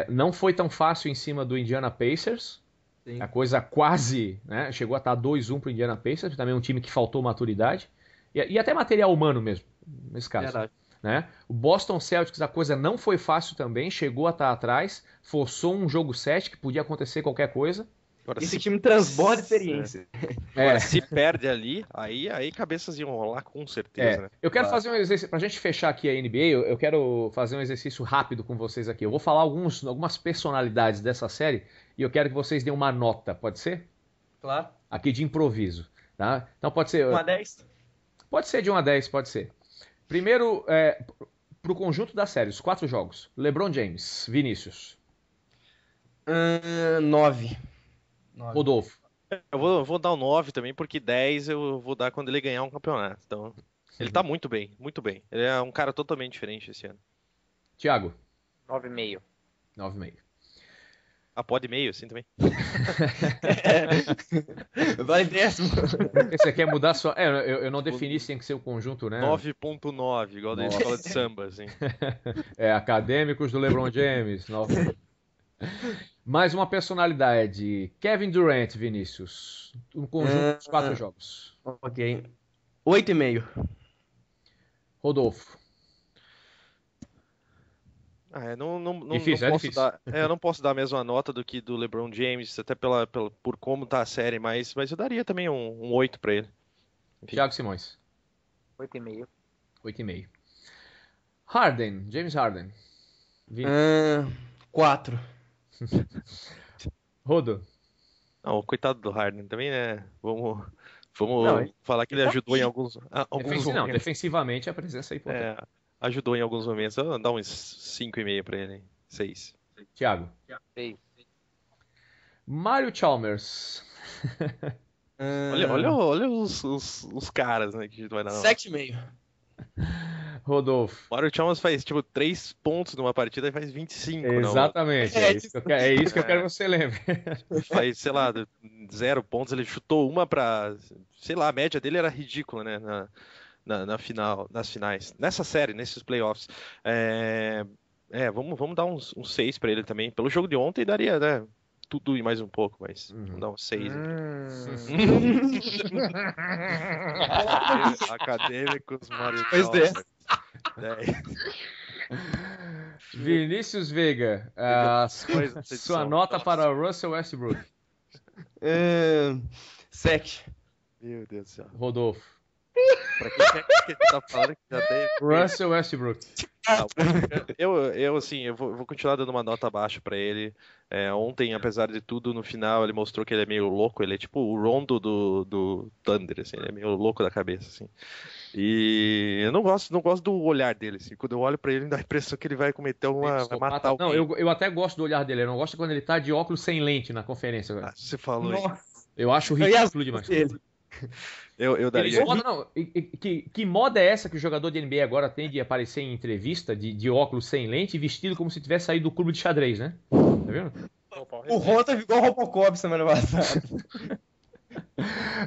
não foi tão fácil em cima do Indiana Pacers. Sim. A coisa quase, né, chegou a estar 2-1 para o Indiana Pacers, também um time que faltou maturidade. E até material humano mesmo, nesse caso. Né? O Boston Celtics, a coisa não foi fácil também, chegou a estar atrás, forçou um jogo 7 que podia acontecer qualquer coisa. Agora, esse time transborda experiência. Agora, se perde ali, aí cabeças iam rolar com certeza. Né? Eu quero fazer um exercício, pra gente fechar aqui a NBA, eu quero fazer um exercício rápido com vocês aqui. Eu vou falar algumas personalidades dessa série e eu quero que vocês deem uma nota, pode ser? Claro. Aqui de improviso, tá? Então pode ser... 1 a 10? Pode ser de 1 a 10, pode ser. Primeiro, pro conjunto da série, os 4 jogos. LeBron James, Vinícius. 9. Rodolfo. Eu vou dar um 9 também, porque 10 eu vou dar quando ele ganhar um campeonato. Então, ele tá muito bem, muito bem. Ele é um cara totalmente diferente esse ano. Thiago. 9,5. 9,5. Pode meio, assim também. Vale 10. Você quer mudar só... eu não defini se tem que ser o conjunto, né? 9.9, igual da escola de samba, assim. Acadêmicos do LeBron James. 9. Mais uma personalidade. Kevin Durant, Vinícius. Um conjunto dos 4 jogos. Ok. 8,5. Rodolfo. Difícil, não posso dar, eu não posso dar a mesma nota do que do LeBron James, até por como tá a série, mas eu daria também um 8 pra ele. Enfim. Thiago Simões. 8,5. 8,5. Harden, James Harden. 4. Rodo. Não, coitado do Harden também, né? Vamos falar que ele ajudou em alguns momentos. Não, defensivamente a presença é importante. Ajudou em alguns momentos. Eu vou dar uns 5,5 pra ele. 6. Thiago. 6. Mario Chalmers. Olha os caras, né, que a gente vai dar. 7,5. Rodolfo. Mario Chalmers faz, 3 pontos numa partida e faz 25. Exatamente. É isso que eu quero que você lembre. Faz, sei lá, 0 pontos. Ele chutou uma pra... Sei lá, a média dele era ridícula, né? Nas finais. Nessa série, nesses playoffs. Vamos dar uns 6 pra ele também. Pelo jogo de ontem daria, né? Tudo e mais um pouco, mas vamos dar uns 6. Acadêmicos, Mario Chalmers. 10. Vinícius Veiga, sua nota para Russell Westbrook. 7. Meu Deus do céu. Rodolfo. Pra quem quer que tá falando que já tem... Russell Westbrook. Eu vou continuar dando uma nota baixa pra ele. Ontem, apesar de tudo, no final ele mostrou que ele é meio louco. Ele é tipo o Rondo do Thunder, assim. Ele é meio louco da cabeça, assim. E eu não gosto do olhar dele, assim. Quando eu olho pra ele, me dá a impressão que ele vai cometer vai matar alguém. Não, eu até gosto do olhar dele. Eu não gosto quando ele tá de óculos sem lente na conferência. Você falou isso. Eu acho ridículo demais. Eu daria. Que moda é essa que o jogador de NBA agora tem de aparecer em entrevista de óculos sem lente e vestido como se tivesse saído do clube de xadrez, né? Tá vendo? O Ron teve igual o Robocop semana passada.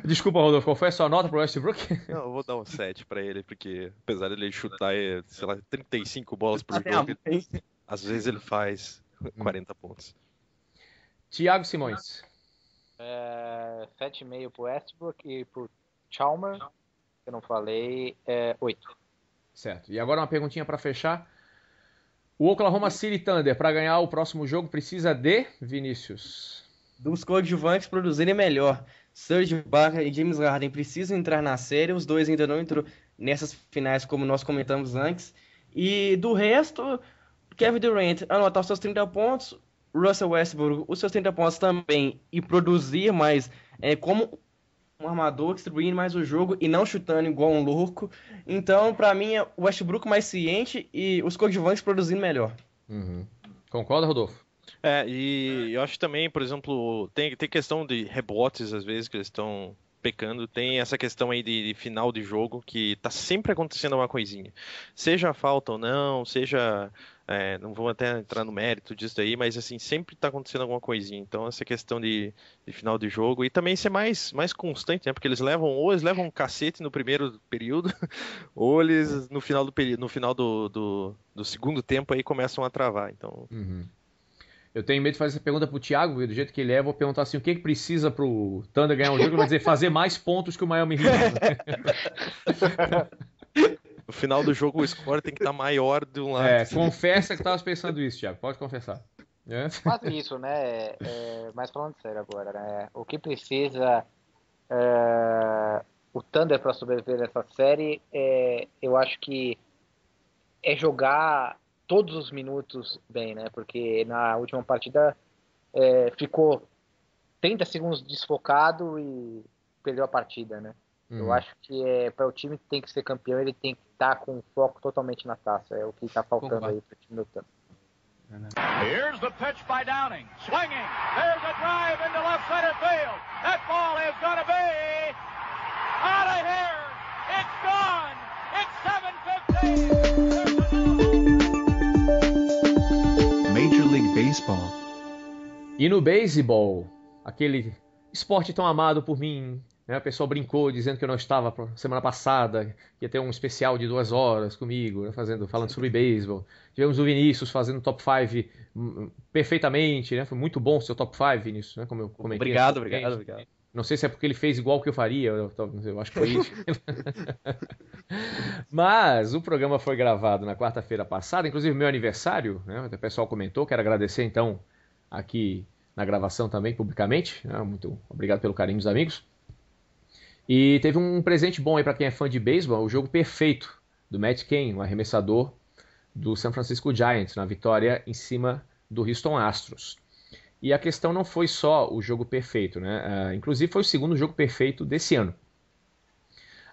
Desculpa, Rodolfo, qual foi a sua nota pro Westbrook? Não, eu vou dar um 7 pra ele, porque apesar de ele chutar, sei lá, 35 bolas por jogo, às vezes ele faz 40 pontos. Thiago Simões. 7,5 pro Westbrook e pro Chalmers, que eu não falei, 8. Certo. E agora uma perguntinha pra fechar. O Oklahoma City Thunder, pra ganhar o próximo jogo, precisa de Vinícius. Dos coadjuvantes produzirem melhor. Serge Ibaka e James Harden precisam entrar na série, os dois ainda não entrou nessas finais, como nós comentamos antes. E do resto, Kevin Durant anotar os seus 30 pontos, Russell Westbrook os seus 30 pontos também, e produzir mais como um armador, distribuindo mais o jogo e não chutando igual um louco. Então, pra mim, é o Westbrook mais ciente e os coadjuvantes produzindo melhor. Concorda, Rodolfo? E eu acho também, por exemplo, tem questão de rebotes, às vezes, que eles estão pecando. Tem essa questão aí de final de jogo, que tá sempre acontecendo uma coisinha. Seja falta ou não, seja... não vou até entrar no mérito disso daí, mas assim, sempre tá acontecendo alguma coisinha. Então, essa questão de final de jogo, e também ser mais constante, né? Porque eles levam um cacete no primeiro período, ou eles no final do segundo tempo aí começam a travar. Então... Eu tenho medo de fazer essa pergunta pro Thiago, do jeito que ele é, vou perguntar assim, o que precisa pro Thunder ganhar um jogo? Ele vai dizer, fazer mais pontos que o Miami Heat. No final do jogo o score tem que estar maior de um lado. Confessa que tava pensando isso, Thiago, pode confessar. Quase isso, né? Mas falando sério agora, né? O que precisa o Thunder para sobreviver nessa série, eu acho que é jogar todos os minutos bem, né? Porque na última partida ficou 30 segundos desfocado e perdeu a partida, né? Eu acho que para o time que tem que ser campeão, ele tem que estar com o foco totalmente na taça. É o que está faltando aí para o time do Thunder. Here's the pitch by Downing, swinging. There's a drive into left center field. That ball is going to be out of here. It's gone. It's 7:15. Major League Baseball. E no beisebol, aquele esporte tão amado por mim, né? O pessoal brincou dizendo que eu não estava semana passada, que ia ter um especial de 2 horas comigo, né? Falando sobre beisebol. Tivemos o Vinícius fazendo top 5 perfeitamente, né? Foi muito bom o seu top 5, Vinícius, né? Como eu comentei. Obrigado. Não sei se é porque ele fez igual que eu faria, eu acho que foi isso. Mas o programa foi gravado na quarta-feira passada, inclusive meu aniversário, né? O pessoal comentou, quero agradecer então aqui na gravação também, publicamente, né? Muito obrigado pelo carinho dos amigos. E teve um presente bom aí para quem é fã de beisebol, o jogo perfeito do Matt Cain, um arremessador do San Francisco Giants, na vitória em cima do Houston Astros. E a questão não foi só o jogo perfeito, né? Inclusive foi o segundo jogo perfeito desse ano.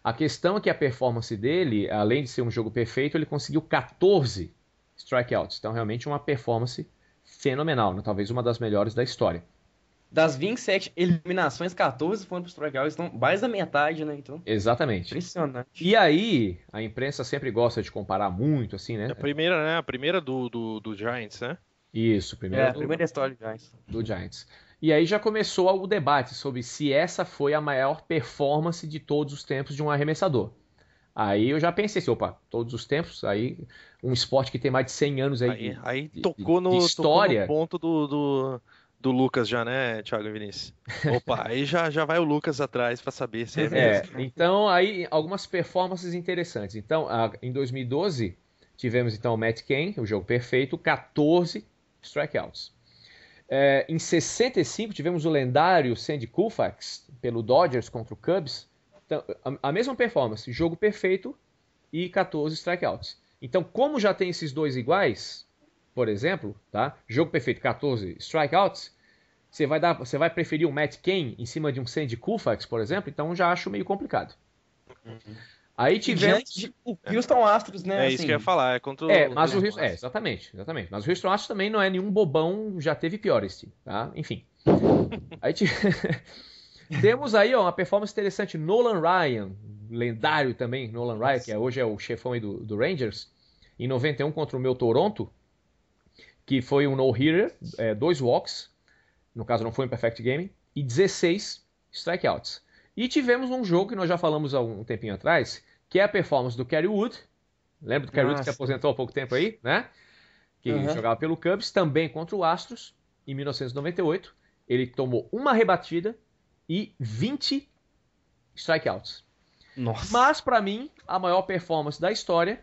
A questão é que a performance dele, além de ser um jogo perfeito, ele conseguiu 14 strikeouts. Então realmente uma performance fenomenal, né? Talvez uma das melhores da história. Das 27 eliminações, 14 foram para os strikeouts, então mais da metade, né? Então, exatamente. Impressionante. E aí, a imprensa sempre gosta de comparar muito, assim, né? A primeira do Giants, né? Isso, a primeira história do Giants. E aí já começou o debate sobre se essa foi a maior performance de todos os tempos de um arremessador. Aí eu já pensei assim, opa, todos os tempos, aí um esporte que tem mais de 100 anos aí tocou no história. Tocou no ponto do Lucas já, né, Thiago e Vinícius? Opa, aí já vai o Lucas atrás para saber se é mesmo. Então, aí algumas performances interessantes. Então, em 2012, tivemos então o Matt Cain, o jogo perfeito, 14 strikeouts. Em 65, tivemos o lendário Sandy Koufax, pelo Dodgers contra o Cubs. Então, a mesma performance, jogo perfeito e 14 strikeouts. Então, como já tem esses dois iguais, por exemplo, tá? Jogo perfeito, 14 strikeouts, você vai preferir um Matt Cain em cima de um Sandy Koufax, por exemplo? Então já acho meio complicado. Aí tivemos o Houston Astros, né? Isso que eu ia falar, contra mas o Houston, exatamente. Mas o Houston Astros também não é nenhum bobão, já teve pior esse time, tá? Enfim. Aí temos aí uma performance interessante, Nolan Ryan, lendário também, Nolan Ryan, que hoje é o chefão aí do Rangers, em 91 contra o meu Toronto, que foi um no-hitter, 2 walks, no caso não foi um perfect game, e 16 strikeouts. E tivemos um jogo que nós já falamos há um tempinho atrás, que é a performance do Kerry Wood. Lembra do Kerry Wood que se aposentou há pouco tempo aí, né? Que jogava pelo Cubs, também contra o Astros, em 1998. Ele tomou uma rebatida e 20 strikeouts. Nossa. Mas, para mim, a maior performance da história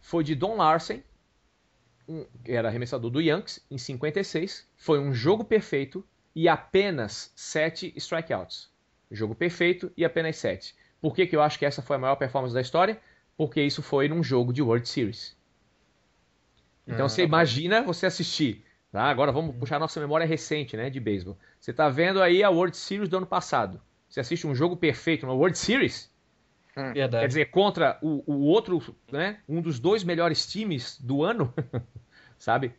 foi de Don Larsen, que era arremessador do Yankees, em 56. Foi um jogo perfeito e apenas 7 strikeouts. Jogo perfeito e apenas 7. Por que eu acho que essa foi a maior performance da história? Porque isso foi num jogo de World Series. Então você imagina você assistir. Tá? Agora vamos puxar a nossa memória recente, né, de beisebol. Você está vendo aí a World Series do ano passado. Você assiste um jogo perfeito na World Series. Verdade. Quer dizer, contra o outro, né, um dos 2 melhores times do ano, sabe?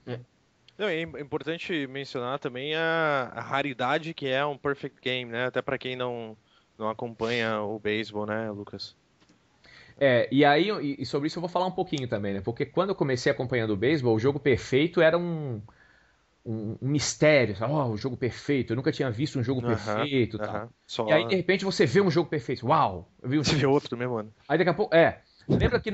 Não, é importante mencionar também a raridade que é um perfect game, né? Até para quem não não acompanha o beisebol, né, Lucas? E aí, e sobre isso eu vou falar um pouquinho também, né? Porque quando eu comecei acompanhando o beisebol, o jogo perfeito era um mistério, sabe? O jogo perfeito, eu nunca tinha visto um jogo perfeito e tal. Só... E aí, de repente, você vê um jogo perfeito. Uau! Eu vi Você vê outro mesmo, mano. Aí daqui a pouco. Lembra que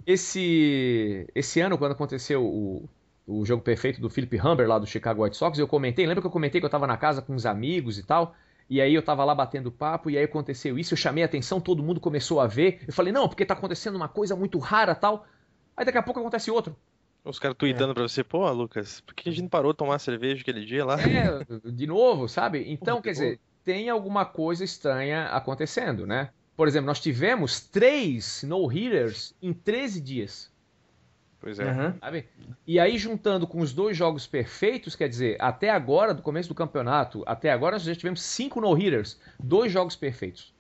esse ano, quando aconteceu o jogo perfeito do Philip Humber lá do Chicago White Sox, lembra que eu comentei que eu tava na casa com uns amigos e tal, e aí eu tava lá batendo papo, e aí aconteceu isso, eu chamei a atenção, todo mundo começou a ver, eu falei, não, porque tá acontecendo uma coisa muito rara tal, aí daqui a pouco acontece outro. Os caras tweetando pra você, pô, Lucas, por que a gente não parou de tomar cerveja aquele dia lá? De novo, sabe? Então, quer dizer, tem alguma coisa estranha acontecendo, né? Por exemplo, nós tivemos 3 no-hitters em 13 dias. Pois é. Sabe? E aí, juntando com os 2 jogos perfeitos, quer dizer, até agora, do começo do campeonato, até agora nós já tivemos 5 no-hitters, 2 jogos perfeitos.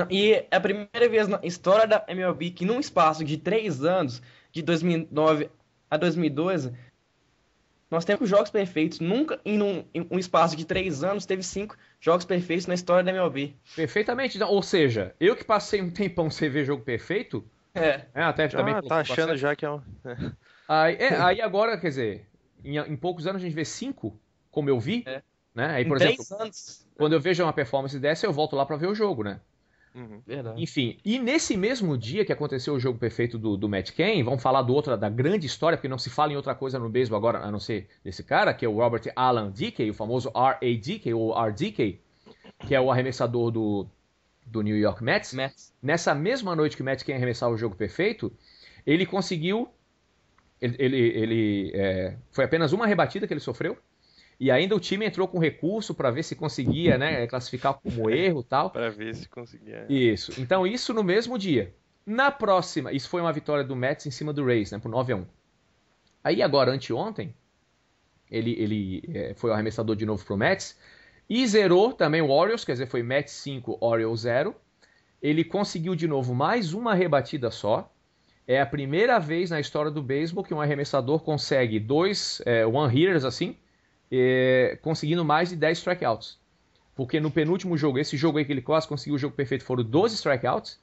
E é a primeira vez na história da MLB que num espaço de 3 anos, de 2009 a 2012, nós temos jogos perfeitos. Nunca em um espaço de 3 anos teve 5 jogos perfeitos na história da MLB. Perfeitamente. Então, ou seja, eu que passei um tempão sem ver jogo perfeito... até também tá achando já que é um... Aí agora, quer dizer, em poucos anos a gente vê 5, como eu vi, né? Aí, por exemplo, 3 anos. Quando eu vejo uma performance dessa, eu volto lá pra ver o jogo, né? Verdade. Enfim, e nesse mesmo dia que aconteceu o jogo perfeito do Matt Cain, vamos falar da grande história, porque não se fala em outra coisa no beisebol agora, a não ser desse cara, que é o Robert Allen Dickey, o famoso R.A.D.K. ou R.D.K., que é o arremessador do New York Mets. Nessa mesma noite que o Matt Cain arremessava o jogo perfeito, ele conseguiu... foi apenas uma rebatida que ele sofreu, e ainda o time entrou com recurso para ver se conseguia, né, classificar como erro e tal. Para ver se conseguia. Isso. Então, isso no mesmo dia. Na próxima, isso foi uma vitória do Mets em cima do Rays, né, por 9-1. Aí agora, anteontem, ele foi o arremessador de novo pro Mets e zerou também o Orioles, quer dizer, foi Mets 5, Orioles 0. Ele conseguiu de novo mais uma rebatida só. É a primeira vez na história do beisebol que um arremessador consegue 2 one-hitters assim, conseguindo mais de 10 strikeouts. Porque no penúltimo jogo, esse jogo aí que ele quase conseguiu o jogo perfeito, foram 12 strikeouts,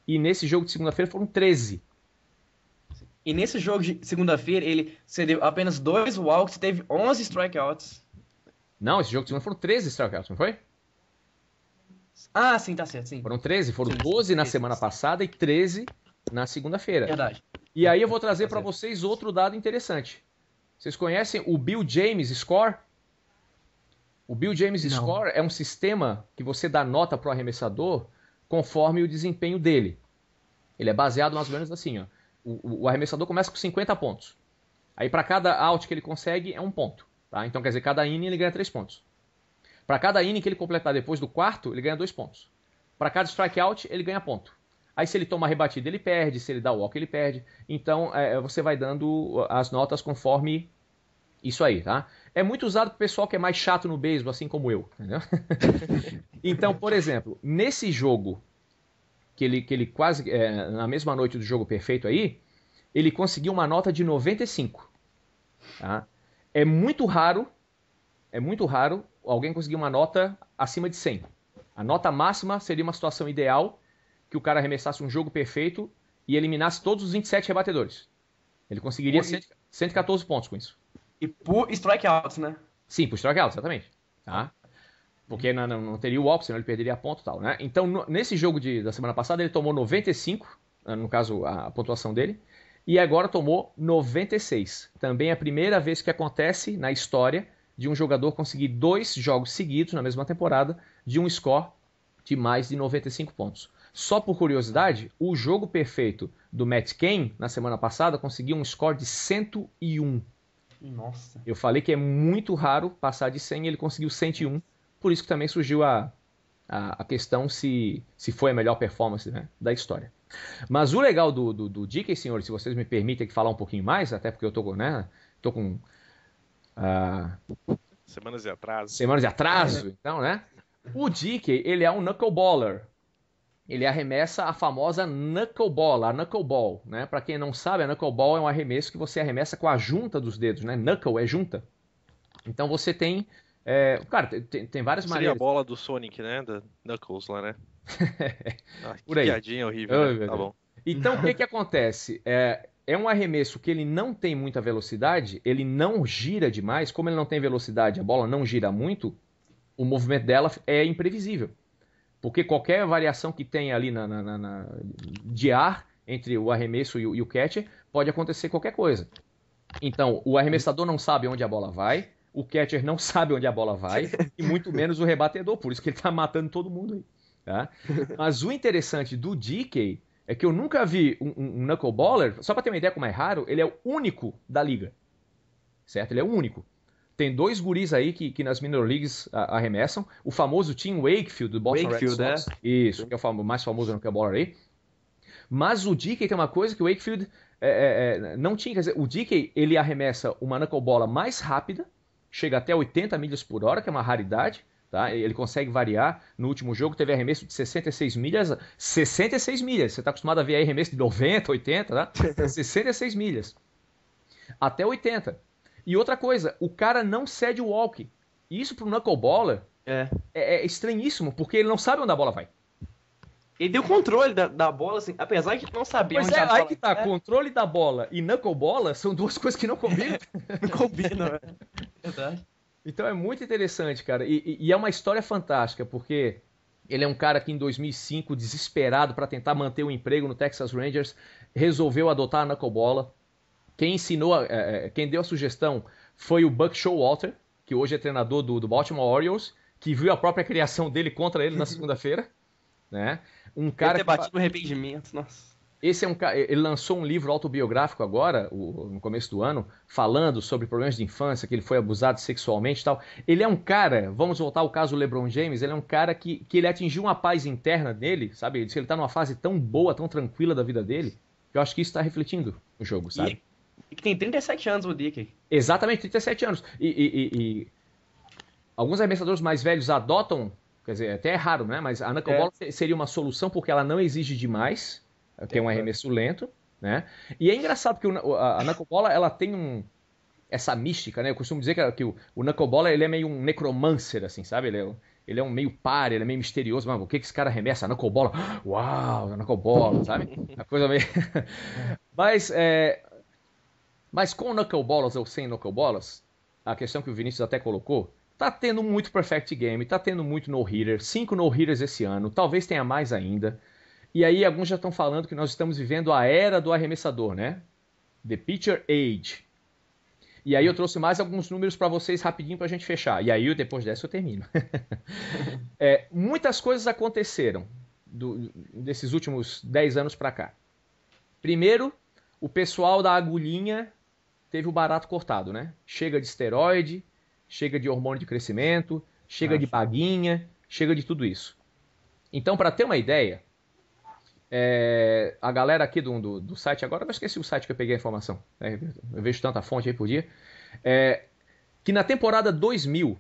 e nesse jogo de segunda-feira foram 13. E nesse jogo de segunda-feira, ele cedeu apenas 2 walks e teve 11 strikeouts. Não, esse jogo de segunda foram 13 strikeouts, não foi? Ah, sim, tá certo, sim. Foram 13, foram 12 na semana passada e 13 na segunda-feira. Verdade. E aí eu vou trazer para vocês outro dado interessante. Vocês conhecem o Bill James Score? O Bill James Score é um sistema que você dá nota para o arremessador conforme o desempenho dele. Ele é baseado mais ou menos assim, ó. O arremessador começa com 50 pontos. Aí para cada out que ele consegue é 1 ponto. Tá? Então quer dizer, cada inning ele ganha 3 pontos. Para cada inning que ele completar depois do quarto, ele ganha 2 pontos. Para cada strikeout, ele ganha ponto. Aí se ele toma a rebatida, ele perde. Se ele dá o walk, ele perde. Então você vai dando as notas conforme isso aí, tá? É muito usado pro pessoal que é mais chato no beisebol, assim como eu. Entendeu? Então, por exemplo, nesse jogo, que ele quase, na mesma noite do jogo perfeito aí, ele conseguiu uma nota de 95. Tá? É muito raro alguém conseguir uma nota acima de 100. A nota máxima seria uma situação ideal que o cara arremessasse um jogo perfeito e eliminasse todos os 27 rebatedores. Ele conseguiria 114 pontos com isso. E por strikeouts, né? Sim, por strikeouts, exatamente. Tá? Porque não teria o walk, senão ele perderia ponto e tal, né? Então, nesse jogo da semana passada, ele tomou 95, no caso, a pontuação dele, e agora tomou 96. Também é a primeira vez que acontece na história de um jogador conseguir 2 jogos seguidos na mesma temporada de um score de mais de 95 pontos. Só por curiosidade, o jogo perfeito do Matt Cain, na semana passada, conseguiu um score de 101. Nossa. Eu falei que é muito raro passar de 100 e ele conseguiu 101. Por isso que também surgiu a questão se foi a melhor performance, né, da história. Mas o legal do Dickey, senhores, se vocês me permitem falar um pouquinho mais, até porque eu tô com semanas de atraso. Semanas de atraso, então, né? O Dickey, ele é um knuckleballer. Ele arremessa a famosa knuckleball, a knuckleball, né? Para quem não sabe, a knuckleball é um arremesso que você arremessa com a junta dos dedos, né? Knuckle é junta. Então você tem Cara, tem várias Seria maneiras. a bola do Sonic, né? Da Knuckles lá, né? Por aí. Que piadinha horrível, né? Tá bom. Então, o que acontece? É um arremesso que ele não tem muita velocidade, ele não gira demais. Como ele não tem velocidade, a bola não gira muito, o movimento dela é imprevisível. Porque qualquer variação que tenha ali de ar entre o arremesso e o catcher, pode acontecer qualquer coisa. Então, o arremessador não sabe onde a bola vai, o catcher não sabe onde a bola vai, e muito menos o rebatedor, por isso que ele está matando todo mundo aí. Tá? Mas o interessante do DK é que eu nunca vi um knuckleballer, só para ter uma ideia como é raro, ele é o único da liga. Certo? Ele é o único. Tem 2 guris aí que nas minor leagues arremessam. O famoso Tim Wakefield, do Boston Red Sox. Isso, que é o mais famoso knuckleballer aí. Mas o DK tem uma coisa que o Wakefield não tinha. Quer dizer, o DK ele arremessa uma knucklebola mais rápida, chega até 80 milhas por hora, que é uma raridade. Tá? Ele consegue variar. No último jogo teve arremesso de 66 milhas. 66 milhas. Você está acostumado a ver arremesso de 90, 80, tá? 66 milhas. Até 80. E outra coisa, o cara não cede o walk. Isso pro knuckleballer é estranhíssimo, porque ele não sabe onde a bola vai. Ele deu controle da bola, assim, apesar de não saber onde a bola... aí que tá, controle da bola e knucklebola são 2 coisas que não combinam. Não combinam, é verdade. Então é muito interessante, cara. E é uma história fantástica, porque ele é um cara que em 2005, desesperado para tentar manter o emprego no Texas Rangers, resolveu adotar a knucklebola. Quem ensinou, quem deu a sugestão foi o Buck Showalter, que hoje é treinador do Baltimore Orioles, que viu a própria criação dele contra ele na segunda-feira. Né? Um cara ter batido no arrependimento, nossa. Esse é um cara, ele lançou um livro autobiográfico agora, no começo do ano, falando sobre problemas de infância, que ele foi abusado sexualmente e tal. Ele é um cara, vamos voltar ao caso do LeBron James, ele é um cara que ele atingiu uma paz interna dele, sabe? Ele está numa fase tão boa, tão tranquila da vida dele, que eu acho que isso está refletindo no jogo, sabe? E que tem 37 anos o Dick. Exatamente, 37 anos. E alguns arremessadores mais velhos adotam, quer dizer, até é raro, né? Mas a knuckleball seria uma solução porque ela não exige demais, tem um arremesso lento, né? E é engraçado porque a knuckleball, ela tem essa mística, né? Eu costumo dizer que o knuckleball, ele é meio um necromancer, assim, sabe? Ele é um meio par, ele é meio misterioso. Mano, o que esse cara arremessa? A knuckleball? Uau, a knuckleball, sabe? A coisa meio... Mas com knuckleballs ou sem knuckleballs, a questão que o Vinícius até colocou, tá tendo muito perfect game, tá tendo muito no-hitter, 5 no-hitters esse ano, talvez tenha mais ainda. E aí alguns já estão falando que nós estamos vivendo a era do arremessador, né? The Pitcher Age. E aí eu trouxe mais alguns números para vocês rapidinho pra gente fechar. E aí depois dessa eu termino. Muitas coisas aconteceram desses últimos 10 anos para cá. Primeiro, o pessoal da agulhinha teve o barato cortado, né? Chega de esteroide, chega de hormônio de crescimento, chega de baguinha, chega de tudo isso. Então, para ter uma ideia, a galera aqui do site, agora eu esqueci o site que eu peguei a informação, né? Eu vejo tanta fonte aí por dia, que na temporada 2000,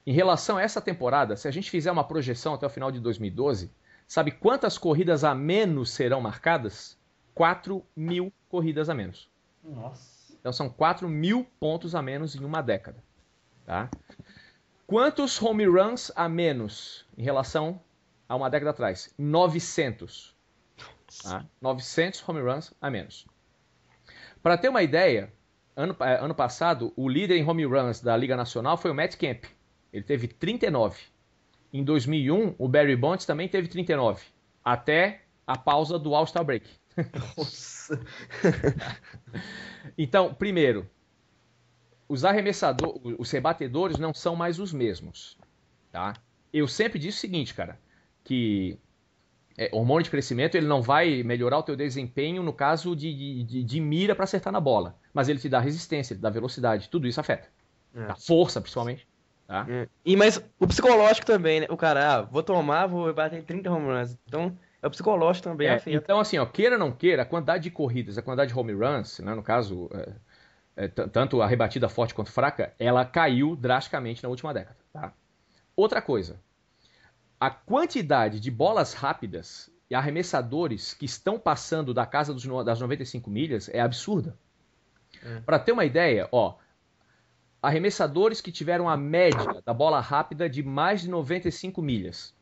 em relação a essa temporada, se a gente fizer uma projeção até o final de 2012, sabe quantas corridas a menos serão marcadas? 4.000 corridas a menos. Nossa. Então são 4.000 pontos a menos em uma década. Tá? Quantos home runs a menos em relação a uma década atrás? 900. Tá? 900 home runs a menos. Para ter uma ideia, ano passado, o líder em home runs da Liga Nacional foi o Matt Kemp. Ele teve 39. Em 2001, o Barry Bonds também teve 39. Até a pausa do All-Star Break. Nossa. Então, primeiro, os arremessadores, os rebatedores não são mais os mesmos, tá? Eu sempre disse o seguinte, cara, que hormônio de crescimento ele não vai melhorar o teu desempenho no caso de mira para acertar na bola, mas ele te dá resistência, ele te dá velocidade, tudo isso afeta. Tá? Força, principalmente. Tá? Mas o psicológico também, né? O cara, vou bater 30 home runs, então... O psicológico também afeta. Então, assim, queira ou não queira, a quantidade de corridas, a quantidade de home runs, né, no caso, tanto a rebatida forte quanto fraca, ela caiu drasticamente na última década. Tá? Outra coisa, a quantidade de bolas rápidas e arremessadores que estão passando da casa das 95 milhas é absurda. Para ter uma ideia, arremessadores que tiveram a média da bola rápida de mais de 95 milhas.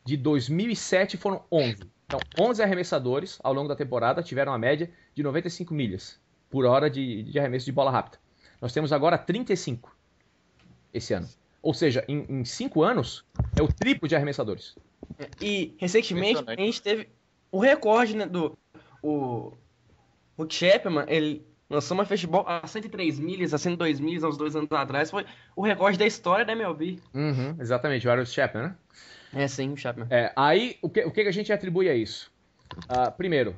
De 2007 foram 11. Então, 11 arremessadores ao longo da temporada tiveram a média de 95 milhas por hora de arremesso de bola rápida. Nós temos agora 35 esse ano. Ou seja, em 5 anos, é o triplo de arremessadores. E, recentemente, a gente teve o recorde, né, o Chapman, ele lançou uma fastball a 103 milhas, a 102 milhas há uns 2 anos atrás. Foi o recorde da história da MLB. Exatamente, o Aroldis Chapman, né? Sim, o Chapman. Aí, o que a gente atribui a isso? Primeiro,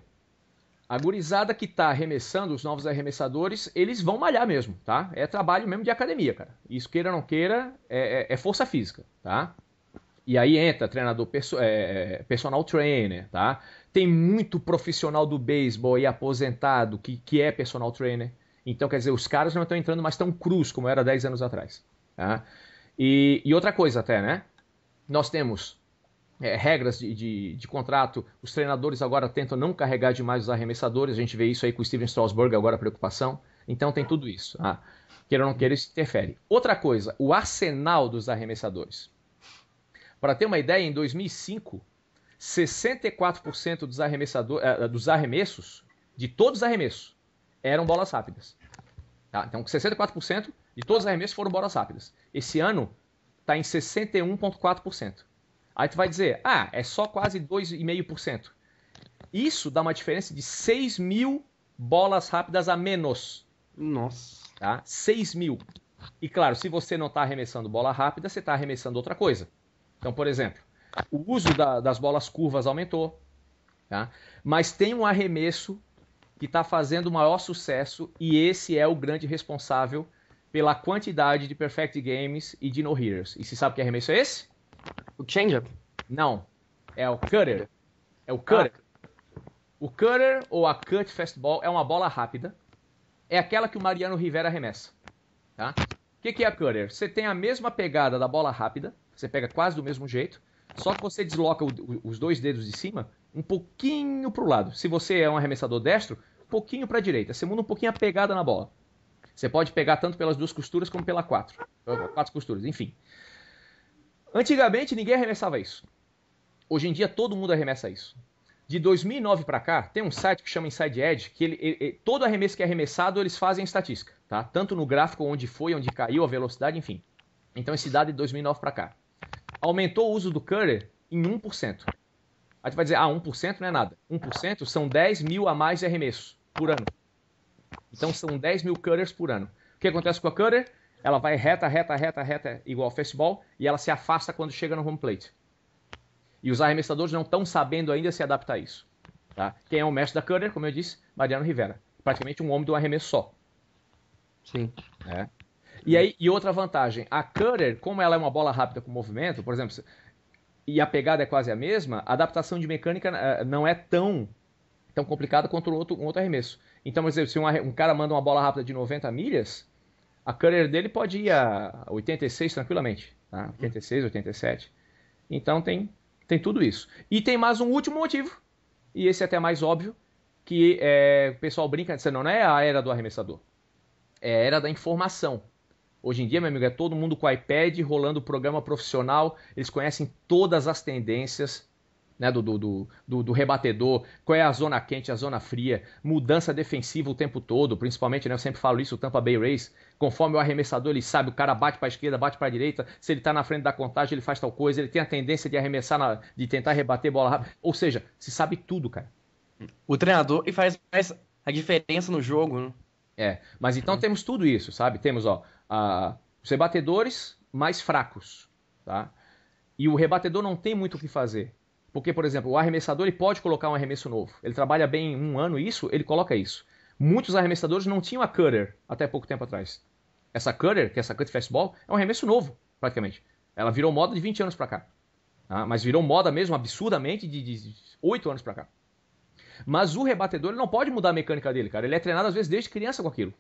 a gurizada que tá arremessando, os novos arremessadores, eles vão malhar mesmo, tá? É trabalho mesmo de academia, cara. Isso, queira ou não queira, é força física, tá? E aí entra treinador personal trainer, tá? Tem muito profissional do beisebol aí aposentado que é personal trainer. Então, quer dizer, os caras não estão entrando mais tão crus como era 10 anos atrás, tá? E outra coisa até, né? Nós temos regras de contrato, os treinadores agora tentam não carregar demais os arremessadores, a gente vê isso aí com o Steven Strasburg, agora a preocupação, então tem tudo isso. Queira ou não queira, isso interfere. Outra coisa, o arsenal dos arremessadores. Para ter uma ideia, em 2005, 64% dos arremessos, de todos os arremessos, eram bolas rápidas. Tá? Então, 64% de todos os arremessos foram bolas rápidas. Esse ano, está em 61,4%. Aí tu vai dizer, é só quase 2,5%. Isso dá uma diferença de 6 mil bolas rápidas a menos. Nossa. Tá? 6 mil. E claro, se você não está arremessando bola rápida, você está arremessando outra coisa. Então, por exemplo, o uso das bolas curvas aumentou. Tá? Mas tem um arremesso que está fazendo o maior sucesso e esse é o grande responsável pela quantidade de perfect games e de no-hitters. E você sabe que arremesso é esse? O changeup? Não. É o cutter. É o cutter. O cutter ou a cut fastball é uma bola rápida. É aquela que o Mariano Rivera arremessa. Tá? O que é a cutter? Você tem a mesma pegada da bola rápida. Você pega quase do mesmo jeito. Só que você desloca os 2 dedos de cima um pouquinho para o lado. Se você é um arremessador destro, um pouquinho para a direita. Você muda um pouquinho a pegada na bola. Você pode pegar tanto pelas 2 costuras como pela 4. 4 costuras, enfim. Antigamente ninguém arremessava isso. Hoje em dia todo mundo arremessa isso. De 2009 para cá, tem um site que chama Inside Edge, que todo arremesso que é arremessado eles fazem estatística. Tá? Tanto no gráfico onde foi, onde caiu, a velocidade, enfim. Então esse dado é de 2009 para cá. Aumentou o uso do cutter em 1%. Aí tu vai dizer, 1% não é nada. 1% são 10 mil a mais de arremesso por ano. Então são 10 mil cutters por ano. O que acontece com a cutter? Ela vai reta, igual ao fastball, e ela se afasta quando chega no home plate. E os arremessadores não estão sabendo ainda se adaptar a isso. Tá? Quem é o mestre da cutter, como eu disse, Mariano Rivera. Praticamente um homem do arremesso só. Sim. E outra vantagem, a cutter, como ela é uma bola rápida com movimento, por exemplo, e a pegada é quase a mesma, a adaptação de mecânica não é tão complicada quanto um outro arremesso. Então, por exemplo, se um cara manda uma bola rápida de 90 milhas, a cutter dele pode ir a 86 tranquilamente. Tá? 86, 87. Então tem tudo isso. E tem mais um último motivo, e esse é até mais óbvio, que o pessoal brinca dizendo, não é a era do arremessador, é a era da informação. Hoje em dia, meu amigo, é todo mundo com o iPad rolando o programa profissional, eles conhecem todas as tendências, né, do rebatedor, qual é a zona quente, a zona fria, mudança defensiva o tempo todo, principalmente, né, eu sempre falo isso, o Tampa Bay Rays, conforme o arremessador ele sabe, o cara bate para a esquerda, bate para a direita, se ele está na frente da contagem ele faz tal coisa, ele tem a tendência de arremessar, de tentar rebater bola rápida, ou seja, se sabe tudo, cara. O treinador e faz a diferença no jogo, né? Mas então temos tudo isso, sabe? Temos os rebatedores mais fracos, tá? E o rebatedor não tem muito o que fazer. Porque, por exemplo, o arremessador ele pode colocar um arremesso novo. Ele trabalha bem em um ano isso, ele coloca isso. Muitos arremessadores não tinham a cutter até pouco tempo atrás. Essa cutter, que é essa cut fastball, é um arremesso novo, praticamente. Ela virou moda de 20 anos pra cá. Tá? Mas virou moda mesmo, absurdamente, de 8 anos pra cá. Mas o rebatedor ele não pode mudar a mecânica dele, cara. Ele é treinado, às vezes, desde criança com aquilo.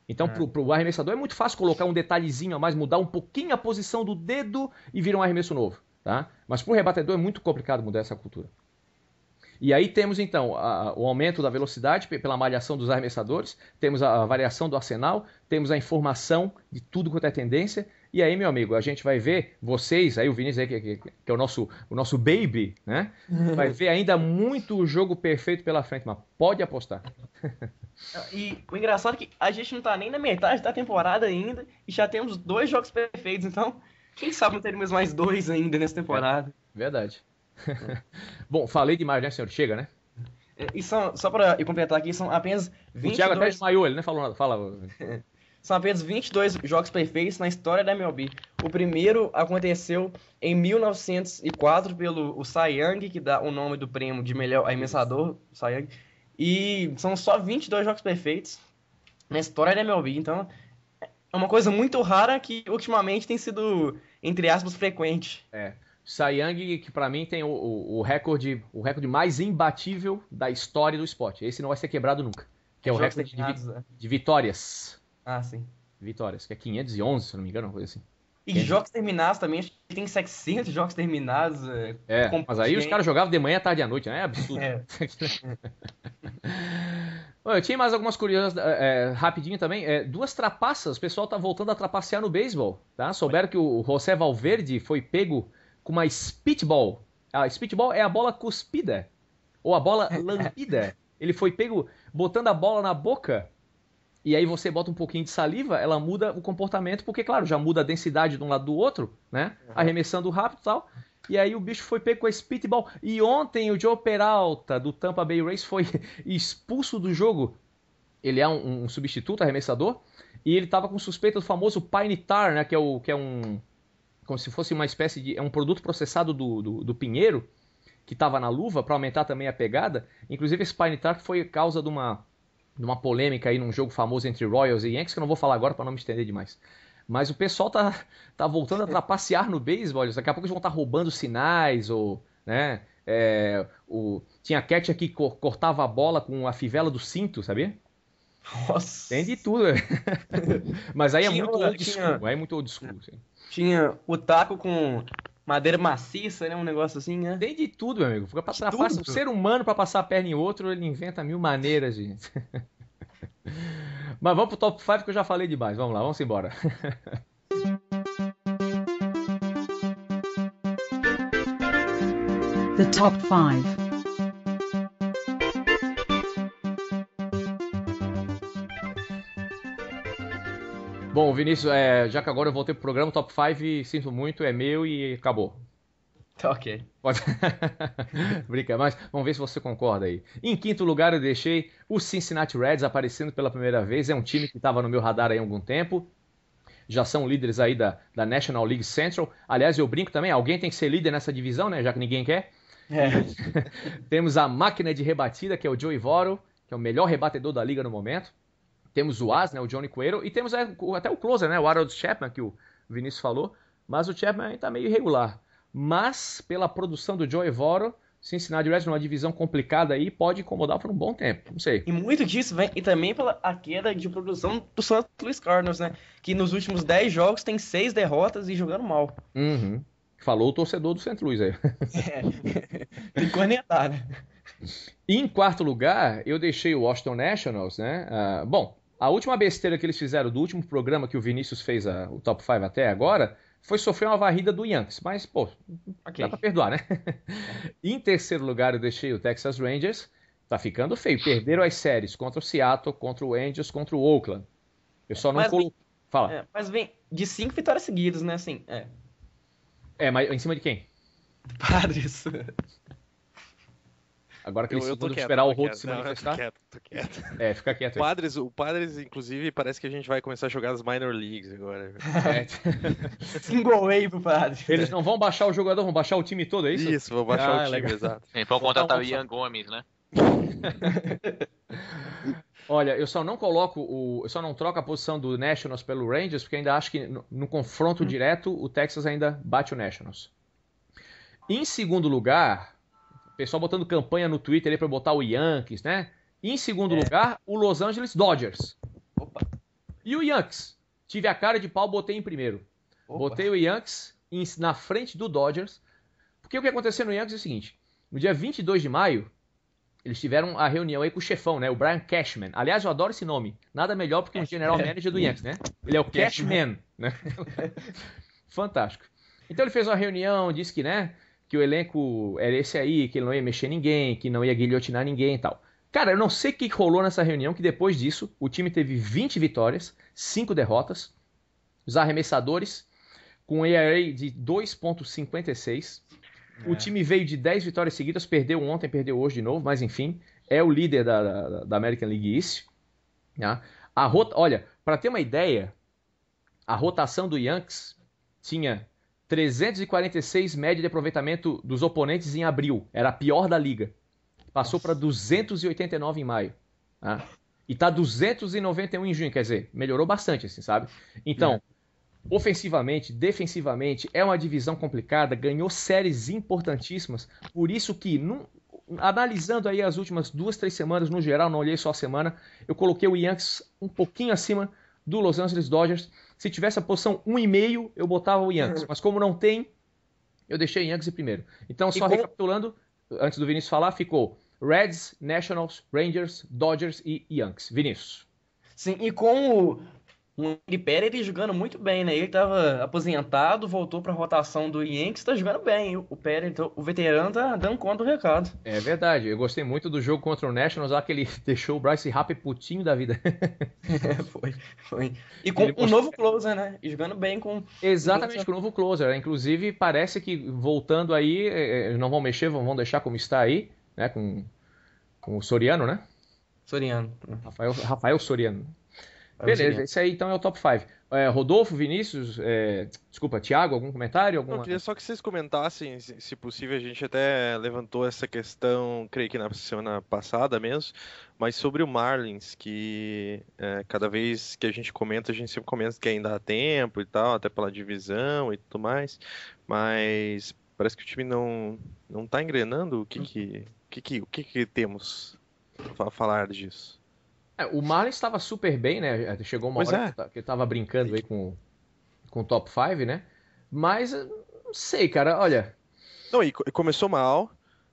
Então, pro arremessador é muito fácil colocar um detalhezinho a mais, mudar um pouquinho a posição do dedo e virar um arremesso novo. Tá? Mas pro rebatedor é muito complicado mudar essa cultura. E aí temos, então, o aumento da velocidade pela malhação dos arremessadores, temos a variação do arsenal, temos a informação de tudo quanto é tendência. E aí, meu amigo, a gente vai ver, vocês, aí o Vinícius aí, que é o nosso baby, né? Vai ver ainda muito jogo perfeito pela frente, mas pode apostar. E o engraçado é que a gente não tá nem na metade da temporada ainda e já temos 2 jogos perfeitos, então quem sabe não teremos mais 2 ainda nessa temporada. Verdade. Bom, falei demais, né, senhor? Chega, né? E só pra completar aqui, são apenas 22... O Thiago até desmaiou, ele nem falou nada. Fala. São apenas 22 jogos perfeitos na história da MLB. O primeiro aconteceu em 1904 pelo Cy Young, que dá o nome do prêmio de melhor arremessador, Cy Young. E são só 22 jogos perfeitos na história da MLB. Então, é uma coisa muito rara que ultimamente tem sido, entre aspas, frequente. Cy Young, que pra mim tem o recorde mais imbatível da história do esporte. Esse não vai ser quebrado nunca. Que é o recorde de vitórias. Ah, sim. Vitórias, que é 511, se não me engano, uma coisa assim. E jogos terminados também, acho que tem 700 jogos terminados. Mas aí os caras jogavam de manhã, tarde e à noite, né? É absurdo. Eu tinha mais algumas curiosidades, rapidinho também. 2 trapaças, o pessoal tá voltando a trapacear no beisebol, tá? Souberam que o José Valverde foi pego com uma spitball. A spitball é a bola cuspida, ou a bola lambida. Ele foi pego botando a bola na boca. E aí você bota um pouquinho de saliva, ela muda o comportamento, porque, claro, já muda a densidade de um lado do outro, né? Arremessando rápido e tal. E aí o bicho foi pego com a spitball. E ontem o Joe Peralta, do Tampa Bay Rays, foi expulso do jogo. Ele é um substituto arremessador. E ele estava com suspeita do famoso Pine Tar, né? Que é um... como se fosse uma espécie de... é um produto processado do pinheiro, que estava na luva, para aumentar também a pegada. Inclusive esse Pine Tar foi causa de uma polêmica aí num jogo famoso entre Royals e Yankees, que eu não vou falar agora para não me estender demais. Mas o pessoal tá voltando a trapacear no beisebol. Daqui a pouco eles vão estar roubando sinais, ou, né? Tinha catcher que cortava a bola com a fivela do cinto, sabia? Nossa! Tem de tudo. Mas aí é muito old school. Aí é muito old school. Assim. Tinha o taco com madeira maciça, né? Um negócio assim, né? Tem de tudo, meu amigo. Fica pra trapacear. Um ser humano, para passar a perna em outro, ele inventa 1000 maneiras, gente. Mas vamos pro top 5 que eu já falei demais. Vamos lá, vamos embora. The top 5. Bom, Vinícius, já que agora eu voltei pro programa, top 5, sinto muito, é meu e acabou. Tá ok. Pode... Brinca, mas vamos ver se você concorda aí. Em quinto lugar eu deixei o Cincinnati Reds aparecendo pela primeira vez. É um time que estava no meu radar aí há algum tempo. Já são líderes aí da National League Central. Aliás, eu brinco também, alguém tem que ser líder nessa divisão, né? Já que ninguém quer. Temos a máquina de rebatida, que é o Joey Votto, que é o melhor rebatedor da liga no momento. Temos o As, né, o Johnny Cueto. E temos até o closer, né, o Harold Chapman, que o Vinícius falou. Mas o Chapman está meio irregular. Mas, pela produção do Joey Votto, Cincinnati Reds numa divisão complicada aí pode incomodar por um bom tempo, não sei. E muito disso vem e também pela queda de produção do St. Louis Cardinals, né? Que nos últimos 10 jogos tem 6 derrotas e jogando mal. Uhum. Falou o torcedor do St. Louis aí. Tem que cornetar, né? E em quarto lugar, eu deixei o Washington Nationals, né? Bom, a última besteira que eles fizeram do último programa que o Vinícius fez o Top 5 até agora foi sofrer uma varrida do Yankees, mas, pô, dá pra perdoar, né? Em terceiro lugar, eu deixei o Texas Rangers. Tá ficando feio. Perderam as séries contra o Seattle, contra o Angels, contra o Oakland. Eu só não coloquei... Fala. Mas vem de 5 vitórias seguidas, né? Assim, mas em cima de quem? Padres. Agora que eles vão esperar o Rodo se manifestar. Tô quieto. Fica quieto. O Padres, inclusive, parece que a gente vai começar a jogar as minor leagues agora. Single A pro Padres. Eles não vão baixar o jogador, vão baixar o time todo, é isso? Isso, vão baixar o time, legal. Exato. Vão contratar o Ian Gomes, né? Olha, eu só não eu só não troco a posição do Nationals pelo Rangers, porque ainda acho que no confronto direto o Texas ainda bate o Nationals. Em segundo lugar, o pessoal botando campanha no Twitter aí pra botar o Yankees, né? Em segundo lugar, o Los Angeles Dodgers. Opa. E o Yankees? Tive a cara de pau, botei em primeiro. Opa. Botei o Yankees na frente do Dodgers. Porque o que aconteceu no Yankees é o seguinte. No dia 22 de maio, Eles tiveram a reunião aí com o chefão, né? O Brian Cashman. Aliás, eu adoro esse nome. Nada melhor porque um general manager do Yankees, né? Ele é o Cashman, né? Fantástico. Então ele fez uma reunião, disse que, né, que o elenco era esse aí, que ele não ia mexer ninguém, que não ia guilhotinar ninguém e tal. Cara, eu não sei o que rolou nessa reunião, que depois disso o time teve 20 vitórias, 5 derrotas. Os arremessadores com um ERA de 2.56. O time veio de 10 vitórias seguidas, perdeu ontem, perdeu hoje de novo, mas enfim, é o líder da American League East. Tá? Olha, para ter uma ideia, a rotação do Yankees tinha 346 média de aproveitamento dos oponentes em abril. Era a pior da liga. Passou para 289 em maio. Tá? E tá 291 em junho, quer dizer, melhorou bastante, assim, sabe? Então, ofensivamente, defensivamente, é uma divisão complicada, ganhou séries importantíssimas, por isso que, analisando aí as últimas 2, 3 semanas, no geral, não olhei só a semana, eu coloquei o Yankees um pouquinho acima do Los Angeles Dodgers. Se tivesse a posição 1,5, eu botava o Yankees, mas como não tem, eu deixei o Yankees em primeiro. Então, só recapitulando, antes do Vinícius falar, ficou Reds, Nationals, Rangers, Dodgers e Yankees. Vinícius. Sim, e com o Pérez ele jogando muito bem, né? Ele estava aposentado, voltou para a rotação do Yankees, está jogando bem. O Pérez, o veterano, tá dando conta do recado. É verdade, eu gostei muito do jogo contra o Nationals, lá que ele deixou o Bryce Harper putinho da vida. Foi. E com um novo closer, né? E jogando bem com... Exatamente, com o novo closer. Inclusive, parece que voltando aí, não vão mexer, vão deixar como está aí, né? Com o Soriano, né? Soriano. Rafael Soriano. Beleza, esse aí então é o top 5. Rodolfo, Vinícius, desculpa, Thiago, algum comentário? Eu queria só que vocês comentassem, se possível, a gente até levantou essa questão, creio que na semana passada mesmo, mas sobre o Marlins, que cada vez que a gente sempre comenta que ainda há tempo e tal, até pela divisão e tudo mais, mas parece que o time não tá engrenando. O que temos para falar disso? O Marlins estava super bem, né? Chegou uma hora que ele estava brincando aí com o top 5, né? Mas, não sei, cara, olha... Não, e começou mal,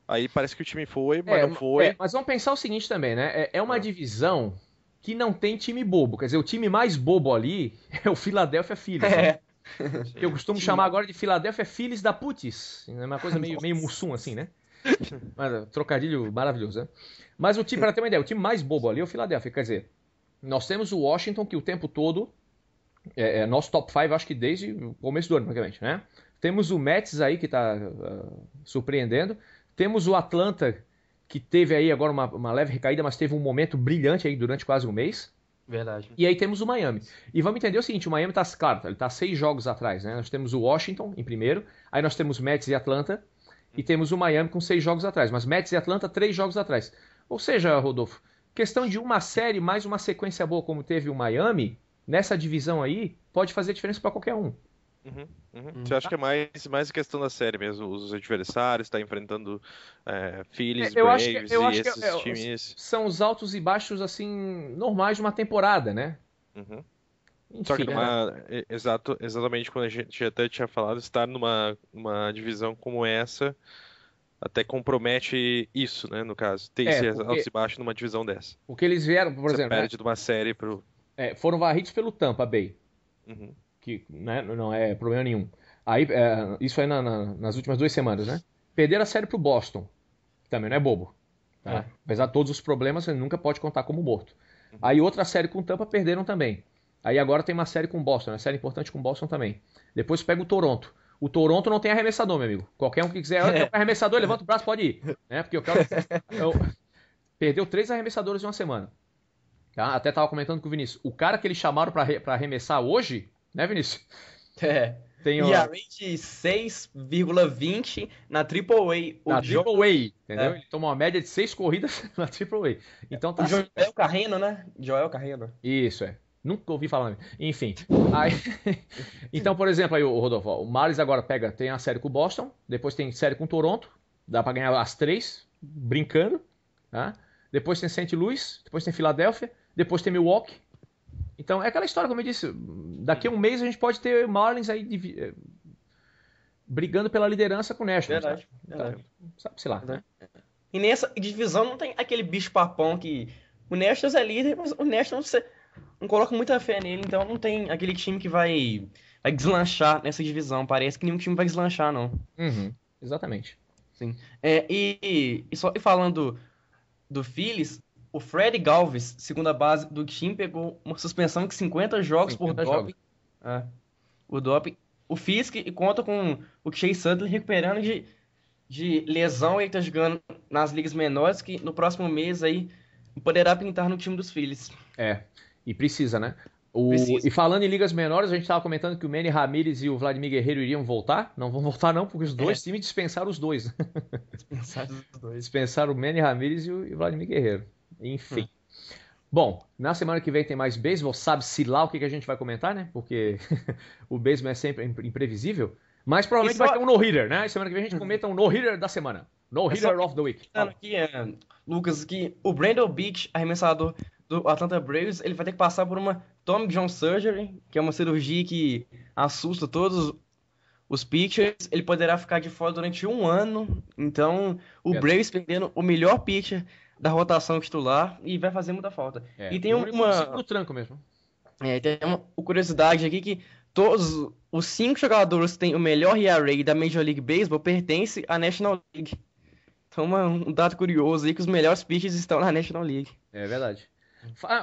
aí parece que o time foi, mas não foi. Mas vamos pensar o seguinte também, né? É uma divisão que não tem time bobo. Quer dizer, o time mais bobo ali é o Philadelphia Phillies. Né? Que eu costumo chamar agora de Philadelphia Phillies da Putis. É uma coisa meio mussum, assim, né? Mas, trocadilho maravilhoso, né? Mas o time, para ter uma ideia, o time mais bobo ali é o Philadelphia. Quer dizer, nós temos o Washington, que o tempo todo é nosso top 5, acho que desde o começo do ano, praticamente, né? Temos o Mets aí, que está surpreendendo. Temos o Atlanta, que teve aí agora uma leve recaída, mas teve um momento brilhante aí durante quase um mês. Verdade. E aí temos o Miami. E vamos entender o seguinte, o Miami está, claro, ele está 6 jogos atrás, né? Nós temos o Washington em primeiro, aí nós temos Mets e Atlanta, e temos o Miami com 6 jogos atrás. Mas Mets e Atlanta, 3 jogos atrás. Ou seja, Rodolfo, questão de uma série mais uma sequência boa como teve o Miami, nessa divisão aí, pode fazer diferença para qualquer um. Você acha que é mais questão da série mesmo? Os adversários, está enfrentando Phillies, Braves e esses times? São os altos e baixos, assim, normais de uma temporada, né? Enfim, só que exatamente quando a gente até tinha falado, estar numa divisão como essa até compromete isso, né, no caso. Ter esse altos e baixos numa divisão dessa. O que eles vieram, por exemplo... Você perde de uma série pro... foram varridos pelo Tampa Bay. Que, né, não é problema nenhum. Aí, isso aí nas últimas 2 semanas, né? Perderam a série pro Boston. Também não é bobo. Tá? Apesar de todos os problemas, você nunca pode contar como morto. Aí outra série com o Tampa perderam também. Aí agora tem uma série com o Boston, uma série importante com o Boston também. Depois pega o Toronto. O Toronto não tem arremessador, meu amigo. Qualquer um que quiser arremessador, levanta o braço, pode ir. Né? Porque perdeu 3 arremessadores em uma semana. Tá? Até tava comentando com o Vinícius. O cara que eles chamaram pra arremessar hoje, né, Vinícius? Tem e a rate 6,20 na Triple A. Triple A, entendeu? Ele toma uma média de 6 corridas na Triple A. Então tá... Joel Carreno, né? Joel Carreno. Isso, Nunca ouvi falar. Enfim. Então, por exemplo, aí o Rodolfo, o Marlins agora tem a série com o Boston, depois tem série com o Toronto, dá pra ganhar as 3, brincando, tá? Depois tem St. Louis, depois tem Filadélfia, depois tem Milwaukee. Então, é aquela história, como eu disse, daqui a um mês a gente pode ter Marlins aí brigando pela liderança com o Nationals. Verdade. Sei lá. Né? E nessa divisão não tem aquele bicho papão que o Nationals é líder, mas o Nationals você não coloca muita fé nele, então não tem aquele time que vai deslanchar nessa divisão. Parece que nenhum time vai deslanchar, não. Uhum, exatamente. Sim. E falando do Phillies, o Fred Galvis, segunda base do time, pegou uma suspensão de 50 jogos por 50 doping. O doping. O Fisk e conta com o Chase Sutton recuperando de lesão. Ele tá jogando nas ligas menores, que no próximo mês aí poderá pintar no time dos Phillies. E precisa, né? Precisa. E falando em ligas menores, a gente estava comentando que o Manny Ramirez e o Vladimir Guerreiro iriam voltar. Não vão voltar não, porque os dois times dispensaram os dois. Dispensaram o Manny Ramirez e o Vladimir Guerreiro. Enfim. Bom, na semana que vem tem mais beisebol. Sabe-se lá o que a gente vai comentar, né? Porque o beisebol é sempre imprevisível. Mas provavelmente vai ter um no-hitter, né? Semana que vem a gente comenta um no-hitter da semana. No-hitter of the week. Aqui, Lucas, que o Brandon Beach, arremessador do Atlanta Braves, ele vai ter que passar por uma Tommy John Surgery, que é uma cirurgia que assusta todos os pitchers. Ele poderá ficar de fora durante 1 ano. Então, o Braves perdendo o melhor pitcher da rotação titular e vai fazer muita falta. E tem no tranco mesmo. Tem uma curiosidade aqui que todos os 5 jogadores que têm o melhor ERA da Major League Baseball pertencem à National League. Então, um dado curioso aí que os melhores pitchers estão na National League. É verdade.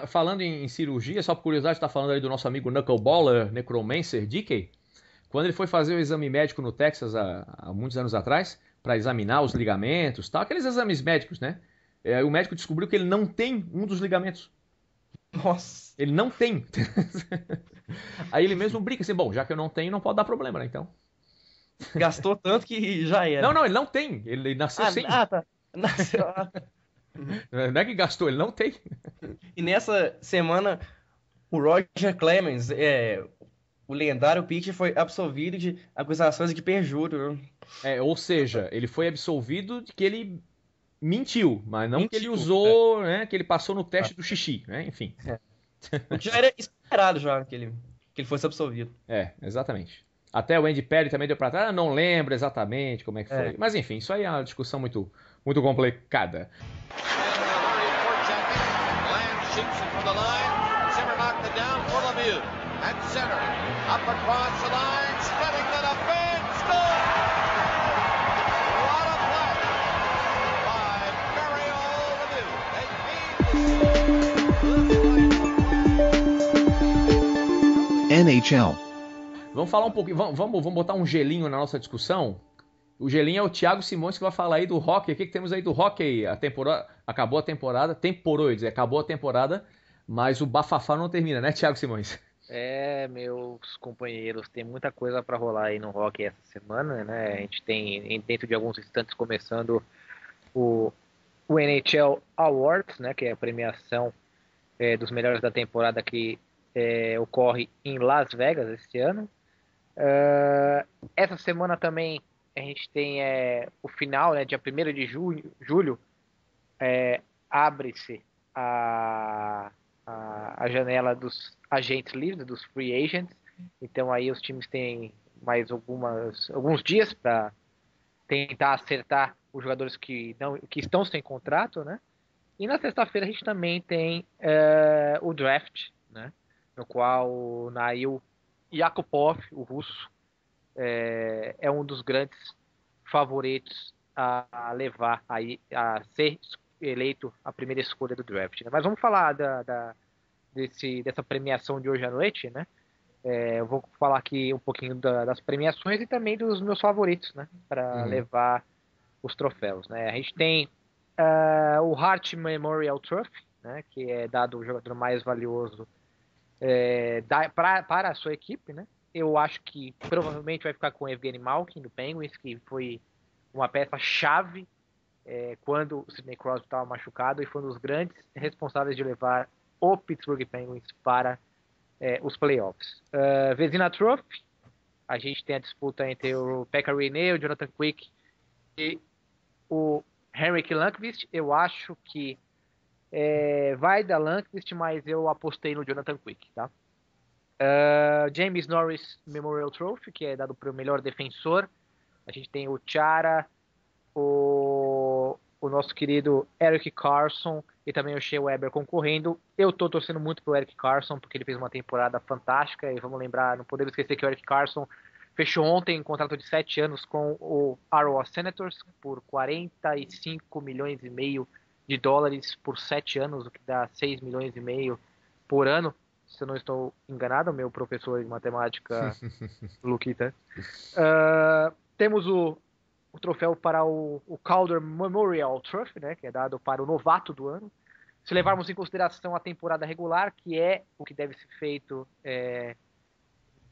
Falando em cirurgia, só por curiosidade, tá falando aí do nosso amigo Knuckleballer, Necromancer, DK. Quando ele foi fazer o exame médico no Texas há muitos anos atrás, para examinar os ligamentos, tal, aqueles exames médicos, né? O médico descobriu que ele não tem um dos ligamentos. Nossa! Ele não tem. Aí ele mesmo brinca assim, bom, já que eu não tenho, não pode dar problema, né? Então. Gastou tanto que já era. Não, ele não tem. Ele nasceu sem. Tá. Nasceu. Não é que gastou, ele não tem. E nessa semana, o Roger Clemens, o lendário pitcher, foi absolvido de acusações de perjúrio. Ou seja, ele foi absolvido de que ele mentiu, mas não que ele usou, né? Que ele passou no teste do xixi, né? Enfim. O que já era esperado já que ele fosse absolvido. Exatamente. Até o Andy Perry também deu pra trás, não lembro exatamente como é que foi. Mas enfim, isso aí é uma discussão muito, muito complicada. NHL. Vamos falar um pouquinho, vamos botar um gelinho na nossa discussão. O gelinho é o Thiago Simões que vai falar aí do hockey. O que temos aí do hockey? A temporada acabou a temporada, acabou a temporada, mas o bafafá não termina, né, Thiago Simões? Meus companheiros, tem muita coisa para rolar aí no hockey essa semana, né? A gente tem dentro de alguns instantes começando o NHL Awards, né? Que é a premiação dos melhores da temporada que ocorre em Las Vegas esse ano. Essa semana também a gente tem o final, né, dia 1º de julho, abre-se a janela dos agentes livres, dos free agents. Então aí os times têm mais alguns dias para tentar acertar os jogadores que estão sem contrato, né? E na sexta-feira a gente também tem o draft, né? No qual o Nail Yakupov, o russo, é um dos grandes favoritos a levar a ser eleito a primeira escolha do draft, né? Mas vamos falar dessa premiação de hoje à noite, né? Eu vou falar aqui um pouquinho das premiações e também dos meus favoritos, né? Para levar os troféus, né? A gente tem o Hart Memorial Trophy, né? Que é dado o jogador mais valioso para a sua equipe, né? Eu acho que provavelmente vai ficar com o Evgeny Malkin do Penguins, que foi uma peça-chave quando o Sidney Crosby estava machucado e foi um dos grandes responsáveis de levar o Pittsburgh Penguins para os playoffs. Vezina Trophy, a gente tem a disputa entre o Pekka Rinne, o Jonathan Quick e o Henrik Lundqvist. Eu acho que vai da Lundqvist, mas eu apostei no Jonathan Quick, tá? James Norris Memorial Trophy, que é dado para o melhor defensor. A gente tem o Chara, o o nosso querido Eric Carson e também o Shea Weber concorrendo. Eu tô torcendo muito pro Eric Carson, porque ele fez uma temporada fantástica, e vamos lembrar, não podemos esquecer que o Eric Carson fechou ontem um contrato de 7 anos com o Ottawa Senators por 45 milhões e meio de dólares por 7 anos, o que dá 6 milhões e meio por ano, se eu não estou enganado, meu professor de matemática, Luquita. Temos o troféu para o Calder Memorial Trophy, né, que é dado para o novato do ano. Se levarmos em consideração a temporada regular, que é o que deve ser feito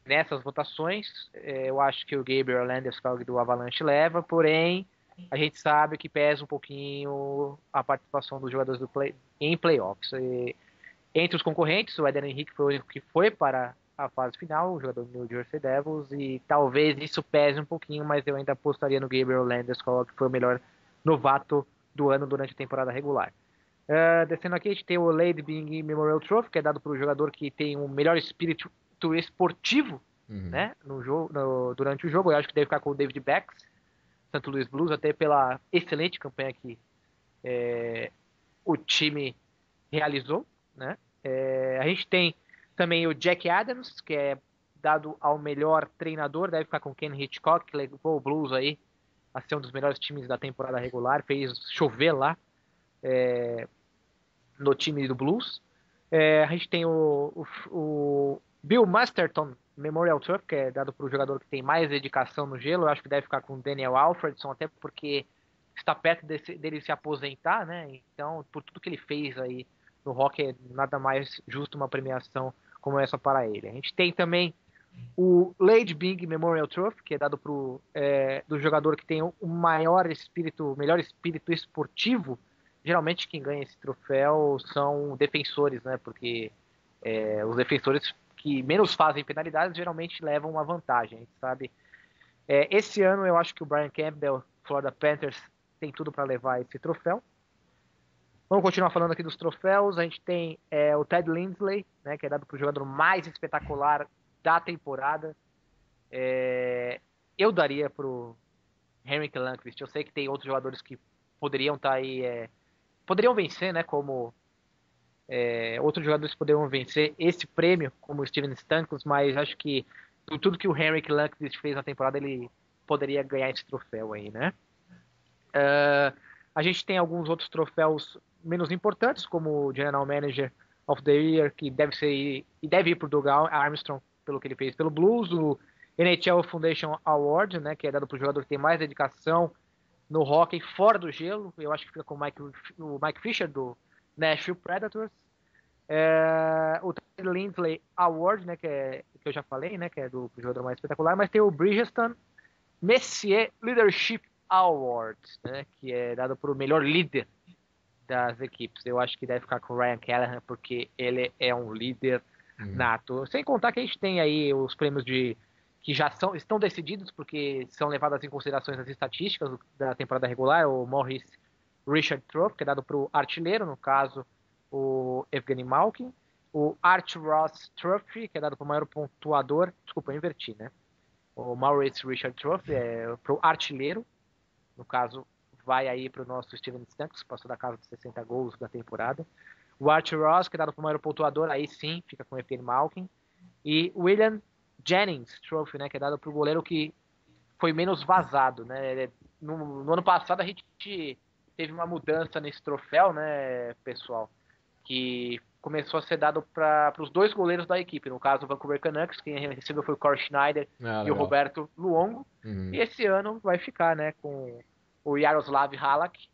nessas votações, eu acho que o Gabriel Landeskog do Avalanche leva, porém a gente sabe que pesa um pouquinho a participação dos jogadores em playoffs. Entre os concorrentes, o Eden Henrique foi o único que foi para a fase final, o jogador do New Jersey Devils, e talvez isso pese um pouquinho, mas eu ainda apostaria no Gabriel Landeskog, que foi o melhor novato do ano durante a temporada regular. Descendo aqui, a gente tem o Lady Byng Memorial Trophy, que é dado para o jogador que tem o melhor espírito esportivo, né, durante o jogo. Eu acho que deve ficar com o David Becks, St. Louis Blues, até pela excelente campanha que o time realizou, né? A gente tem também o Jack Adams, que é dado ao melhor treinador, deve ficar com o Ken Hitchcock, que levou o Blues aí a ser um dos melhores times da temporada regular, fez chover lá no time do Blues. A gente tem o Bill Masterton Memorial Trophy, que é dado para o jogador que tem mais dedicação no gelo. Eu acho que deve ficar com o Daniel Alfredson, até porque está perto dele se aposentar, né? Então, por tudo que ele fez aí no hockey, é nada mais justo uma premiação como essa para ele. A gente tem também o Lady Byng Memorial Trophy, que é dado do jogador que tem o melhor espírito esportivo. Geralmente quem ganha esse troféu são defensores, né? Porque os defensores que menos fazem penalidades geralmente levam uma vantagem, a gente sabe. Esse ano eu acho que o Brian Campbell, Florida Panthers, tem tudo para levar esse troféu. Vamos continuar falando aqui dos troféus. A gente tem o Ted Lindsley, né, que é dado para o jogador mais espetacular da temporada. Eu daria para o Henrik Lundqvist. Eu sei que tem outros jogadores que poderiam estar aí, poderiam vencer, né, como outros jogadores poderiam vencer esse prêmio, como o Steven Stamkos, mas acho que por tudo que o Henrik Lundqvist fez na temporada, ele poderia ganhar esse troféu aí, né? A gente tem alguns outros troféus menos importantes, como o General Manager of the Year, que deve ir para o Doug Armstrong pelo que ele fez pelo Blues, o NHL Foundation Award, né, que é dado para o jogador que tem mais dedicação no hockey fora do gelo. Eu acho que fica com o Mike Fisher do Nashville Predators. O Ted Lindsley Award, né, que eu já falei, né, que é do jogador mais espetacular, mas tem o Bridgestone Messier Leadership Award, né, que é dado para o melhor líder das equipes. Eu acho que deve ficar com o Ryan Callahan, porque ele é um líder nato. Sem contar que a gente tem aí os prêmios que já estão decididos, porque são levadas em consideração as estatísticas da temporada regular. O Maurice Richard Trophy, que é dado para o artilheiro, no caso o Evgeny Malkin. O Art Ross Trophy, que é dado para o maior pontuador. Desculpa, eu inverti, né? O Maurice Richard Trophy é para o artilheiro, no caso vai aí para o nosso Steven Stamkos, que passou da casa de 60 gols da temporada. O Art Ross, que é dado para o maior pontuador, aí sim, fica com o Evgeny Malkin. E William Jennings Trophy, né, que é dado para o goleiro que foi menos vazado, né? No ano passado a gente teve uma mudança nesse troféu, né, pessoal, que começou a ser dado para os dois goleiros da equipe. No caso, o Vancouver Canucks, quem recebeu foi o Corey Schneider e o Roberto Luongo. E esse ano vai ficar, né, com o Yaroslav Halak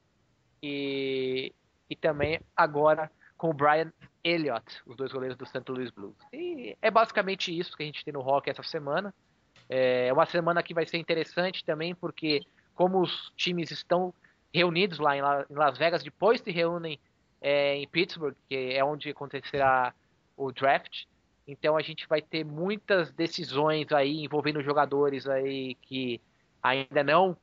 e também agora com o Brian Elliott, os dois goleiros do St. Louis Blues. E é basicamente isso que a gente tem no hockey essa semana. É uma semana que vai ser interessante também, porque como os times estão reunidos lá em Las Vegas, depois se reúnem em Pittsburgh, que é onde acontecerá o draft. Então a gente vai ter muitas decisões aí envolvendo jogadores aí que ainda não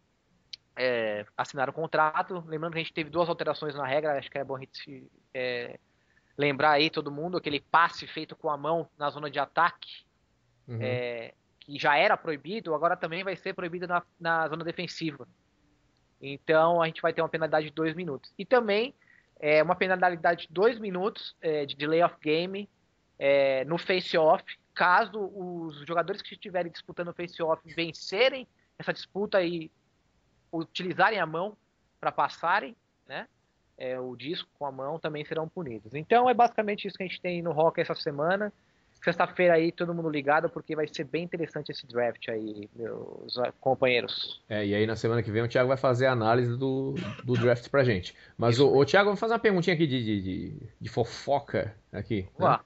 assinaram o contrato. Lembrando que a gente teve 2 alterações na regra, acho que é bom a gente lembrar aí todo mundo, aquele passe feito com a mão na zona de ataque, que já era proibido, agora também vai ser proibido na zona defensiva. Então a gente vai ter uma penalidade de 2 minutos. E também uma penalidade de 2 minutos de delay of game no face-off, caso os jogadores que estiverem disputando o face-off vencerem essa disputa e utilizarem a mão para passarem, né, o disco com a mão, também serão punidos. Então é basicamente isso que a gente tem no hockey essa semana. Sexta-feira aí, todo mundo ligado, porque vai ser bem interessante esse draft aí, meus companheiros. E aí na semana que vem o Thiago vai fazer a análise do draft pra gente. Mas o Thiago, vamos fazer uma perguntinha aqui de fofoca aqui. Né?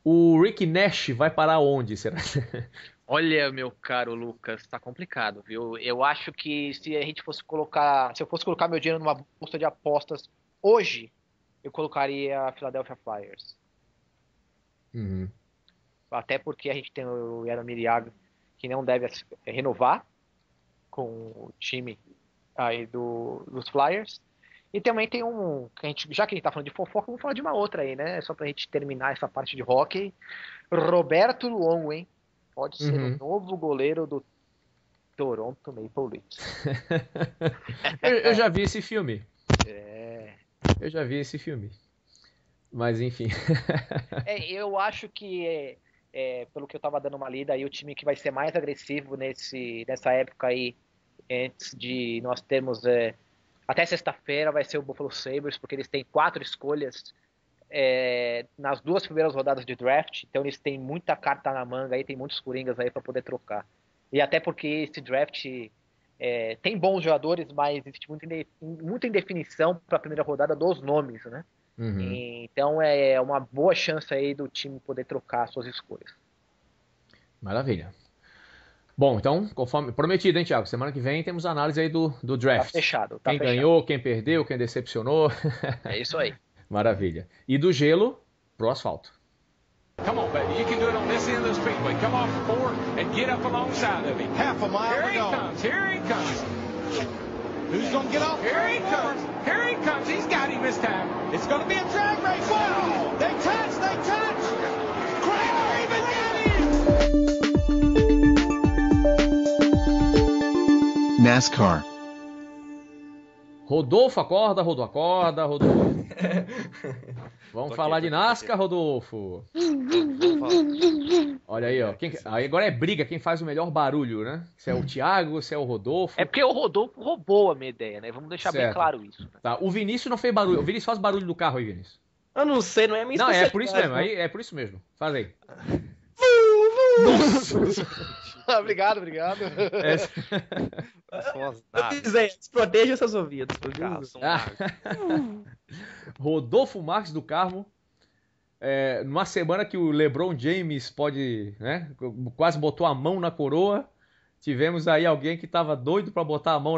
O Rick Nash vai parar onde, será? Olha, meu caro Lucas, tá complicado, viu? Eu acho que se eu fosse colocar meu dinheiro numa bolsa de apostas hoje, eu colocaria a Philadelphia Flyers. Uhum. Até porque a gente tem o Jaromir Jagr, que não deve renovar com o time aí dos Flyers. E também tem já que a gente tá falando de fofoca, vamos falar de uma outra aí, né? Só pra gente terminar essa parte de hockey. Roberto Luongo, hein? Pode ser o novo goleiro do Toronto Maple Leafs. eu já vi esse filme. Eu já vi esse filme. Mas enfim. Eu acho que pelo que eu tava dando uma lida, aí o time que vai ser mais agressivo nessa época aí, antes de nós termos até sexta-feira, vai ser o Buffalo Sabres, porque eles têm 4 escolhas nas 2 primeiras rodadas de draft, então eles têm muita carta na manga aí, tem muitos coringas aí para poder trocar. E até porque esse draft tem bons jogadores, mas existe muita indefinição para a primeira rodada dos nomes, né? Uhum. Então é uma boa chance aí do time poder trocar suas escolhas. Maravilha. Bom, então, conforme prometido, hein, Thiago? Semana que vem temos análise aí do draft. Tá fechado. Quem ganhou, quem perdeu, quem decepcionou. É isso aí. Maravilha. E do gelo pro asfalto. Come on, baby. You can do it on this end of the speedway. Come off the board and get up alongside of him. Half a mile Here to he go. comes. Here he comes. Who's going to get off? Here he comes. Here he comes. He's got him this time. It's going to be a drag race. Wow! They touch. Kramer even got him. NASCAR. Rodolfo, acorda, Rodolfo. Vamos falar de NASCAR, Rodolfo. Olha aí, ó. Aí agora é briga, quem faz o melhor barulho, né? Se é o Thiago, se é o Rodolfo. É porque o Rodolfo roubou a minha ideia, né? Vamos deixar bem claro isso. Né? Tá, o Vinícius não fez barulho. O Vinícius faz barulho do carro aí, Vinícius. Eu não sei, não é minha especialidade. Não, é por isso mesmo. É por isso mesmo. Faz aí. Obrigado. Proteja seus ouvidos. Rodolfo Marques do Carmo. Numa semana que o LeBron James quase botou a mão na coroa, tivemos aí alguém que estava doido para botar a mão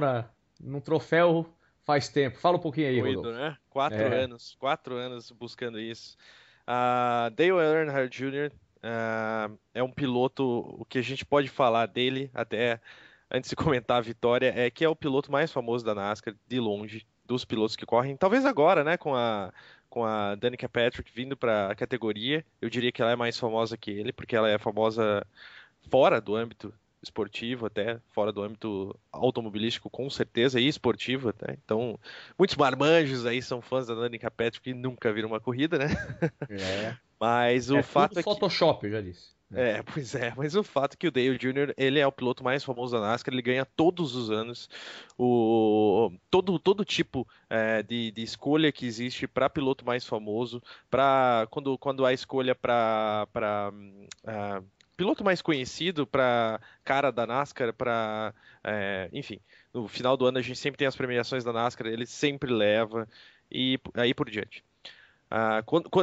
num troféu faz tempo. Fala um pouquinho aí, Doido, Rodolfo. Né? 4 anos buscando isso. Dale Earnhardt Jr. É um piloto, o que a gente pode falar dele, até antes de comentar a vitória, é que é o piloto mais famoso da NASCAR, de longe, dos pilotos que correm. Talvez agora, né, com a Danica Patrick vindo para a categoria, eu diria que ela é mais famosa que ele, porque ela é famosa fora do âmbito esportivo, até fora do âmbito automobilístico, com certeza, e esportivo até. Então, muitos marmanjos aí são fãs da Danica Patrick e nunca viram uma corrida, né? Mas o fato é que... Photoshop, eu já disse. Pois é, mas o fato é que o Dale Jr., ele é o piloto mais famoso da NASCAR, ele ganha todos os anos todo tipo de escolha que existe para piloto mais famoso, quando há escolha para piloto mais conhecido, para cara da NASCAR, enfim, no final do ano a gente sempre tem as premiações da NASCAR, ele sempre leva, e aí por diante.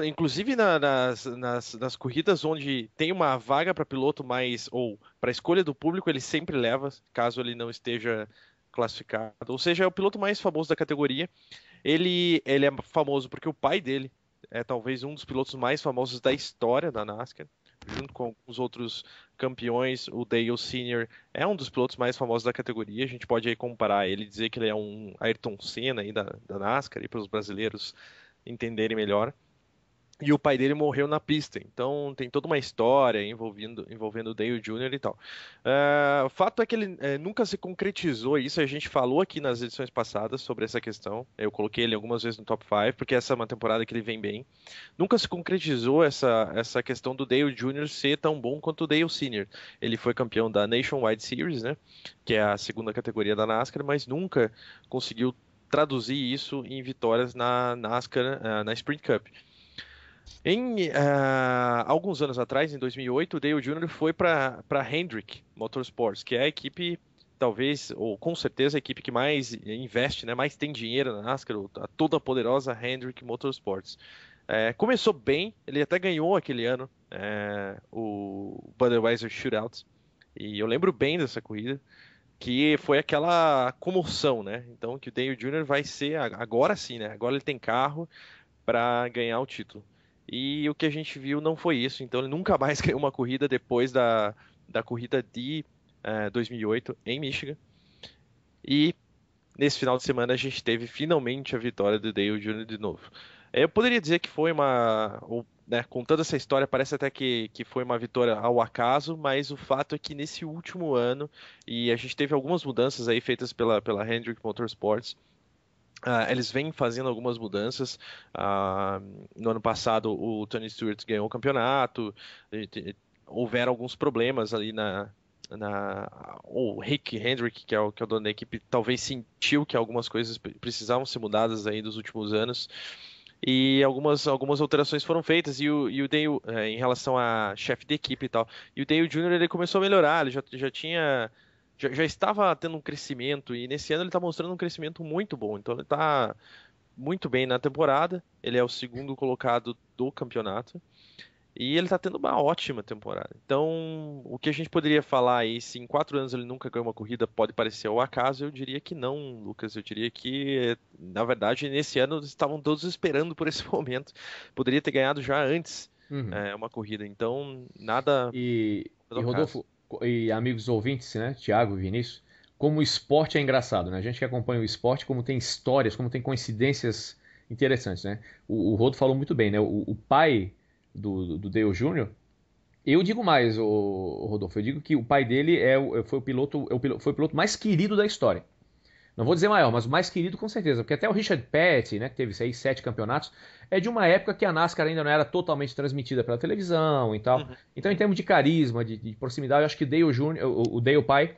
Inclusive nas corridas onde tem uma vaga para piloto ou para escolha do público, ele sempre leva, caso ele não esteja classificado. Ou seja, é o piloto mais famoso da categoria. Ele é famoso porque o pai dele é talvez um dos pilotos mais famosos da história da NASCAR. Junto com os outros campeões, o Dale Sr. é um dos pilotos mais famosos da categoria. A gente pode aí comparar ele e dizer que ele é um Ayrton Senna aí da NASCAR, para os brasileiros entenderem melhor. E o pai dele morreu na pista, então tem toda uma história envolvendo o Dale Jr. e tal. O fato é que ele nunca se concretizou isso, a gente falou aqui nas edições passadas sobre essa questão, eu coloquei ele algumas vezes no top 5, porque essa é uma temporada que ele vem bem. Nunca se concretizou essa questão do Dale Jr. ser tão bom quanto o Dale Sr. Ele foi campeão da Nationwide Series, né, que é a segunda categoria da NASCAR, mas nunca conseguiu traduzir isso em vitórias na NASCAR, na Sprint Cup. Alguns anos atrás, em 2008, o Dale Jr. foi para Hendrick Motorsports, que é a equipe, talvez, ou com certeza, a equipe que mais investe, né, mais tem dinheiro na NASCAR, a toda poderosa Hendrick Motorsports. Começou bem, ele até ganhou aquele ano o Budweiser Shootout, e eu lembro bem dessa corrida, que foi aquela comoção, né? Então, que o Dale Jr. vai ser, agora sim, né? Agora ele tem carro para ganhar o título. E o que a gente viu não foi isso, então ele nunca mais ganhou uma corrida depois da corrida de 2008 em Michigan. E nesse final de semana a gente teve finalmente a vitória do Dale Jr. de novo. Eu poderia dizer que foi contando essa história, parece até que foi uma vitória ao acaso, mas o fato é que nesse último ano, e a gente teve algumas mudanças aí feitas pela Hendrick Motorsports, eles vêm fazendo algumas mudanças. No ano passado o Tony Stewart ganhou o campeonato, houveram alguns problemas ali o Rick Hendrick, que é o dono da equipe, talvez sentiu que algumas coisas precisavam ser mudadas aí nos últimos anos. E algumas alterações foram feitas, e o Dale, em relação a chefe de equipe e tal, e o Dale Jr. ele começou a melhorar, ele já estava tendo um crescimento, e nesse ano ele está mostrando um crescimento muito bom, então ele está muito bem na temporada, ele é o segundo colocado do campeonato, e ele está tendo uma ótima temporada. Então, o que a gente poderia falar aí, se em 4 anos ele nunca ganhou uma corrida, pode parecer ao acaso, eu diria que não, Lucas. Eu diria que, na verdade, nesse ano estavam todos esperando por esse momento. Poderia ter ganhado já antes uma corrida. Então, nada... E Rodolfo, e amigos ouvintes, né, Thiago e Vinícius, como o esporte é engraçado, né? A gente que acompanha o esporte, como tem histórias, como tem coincidências interessantes, né? O Rodo falou muito bem, né? O pai do Dale Jr., eu digo mais, o Rodolfo, eu digo que o pai dele foi o piloto mais querido da história. Não vou dizer maior, mas o mais querido com certeza, porque até o Richard Petty, né, que teve 7 campeonatos, é de uma época que a NASCAR ainda não era totalmente transmitida pela televisão e tal. Então, em termos de carisma, de proximidade, eu acho que Dale Jr., o Dale pai,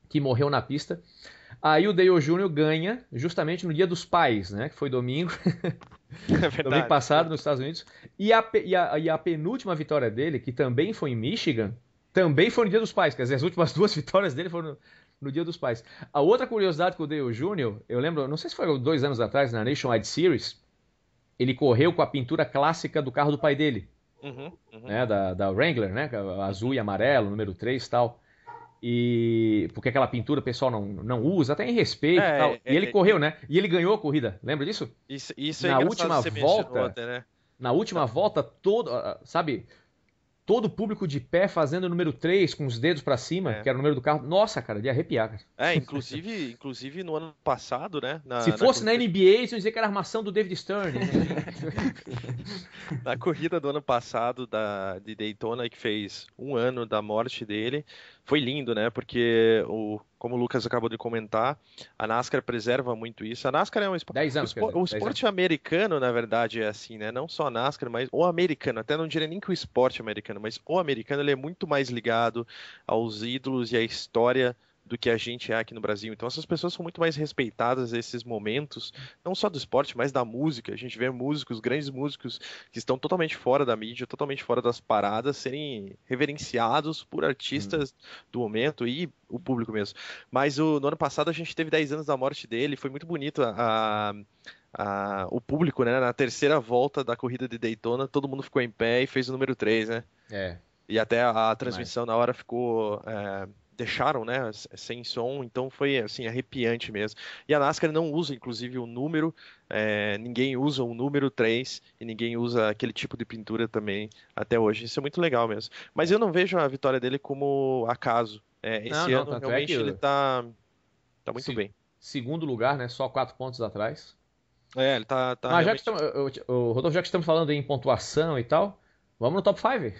que morreu na pista, aí o Dale Jr. ganha justamente no Dia dos Pais, né, que foi domingo. Domingo passado nos Estados Unidos, e a penúltima vitória dele, que também foi em Michigan, também foi no Dia dos Pais, quer dizer, as últimas 2 vitórias dele foram no Dia dos Pais. A outra curiosidade com o Dale Jr., eu lembro, não sei se foi 2 anos atrás, na Nationwide Series, ele correu com a pintura clássica do carro do pai dele, né, da Wrangler, né, azul e amarelo, número 3 e tal. E porque aquela pintura o pessoal não usa, até em respeito e tal. E ele correu, né? E ele ganhou a corrida. Lembra disso? Isso na última volta, até, né? Na última volta, todo o público de pé fazendo o número 3 com os dedos pra cima, que era o número do carro. Nossa, cara, de arrepiar, cara. Inclusive no ano passado, né? Se fosse na NBA, eles iam dizer que era a armação do David Stern. Né? Na corrida do ano passado de Daytona, que fez 1 ano da morte dele, foi lindo, né? Porque, como o Lucas acabou de comentar, a NASCAR preserva muito isso. A NASCAR é um esporte... 10 anos, o esporte americano, na verdade, é assim, né? Não só a NASCAR, mas o americano. Até não diria nem que o esporte americano, mas o americano ele é muito mais ligado aos ídolos e à história do que a gente é aqui no Brasil. Então essas pessoas são muito mais respeitadas nesses momentos, não só do esporte, mas da música. A gente vê grandes músicos que estão totalmente fora da mídia, totalmente fora das paradas, serem reverenciados por artistas do momento e o público mesmo. Mas no ano passado a gente teve 10 anos da morte dele, foi muito bonito o público, né, na terceira volta da corrida de Daytona, todo mundo ficou em pé e fez o número 3, né? E até a transmissão na hora ficou... deixaram, né, sem som, então foi assim, arrepiante mesmo. E a NASCAR não usa, inclusive, o número, ninguém usa o número 3 e ninguém usa aquele tipo de pintura também até hoje. Isso é muito legal mesmo. Mas eu não vejo a vitória dele como acaso. Esse ano, realmente, ele tá muito bem. Segundo lugar, né, só 4 pontos atrás. Ele tá Mas realmente... Rodolfo, já que estamos falando em pontuação e tal, vamos no top 5.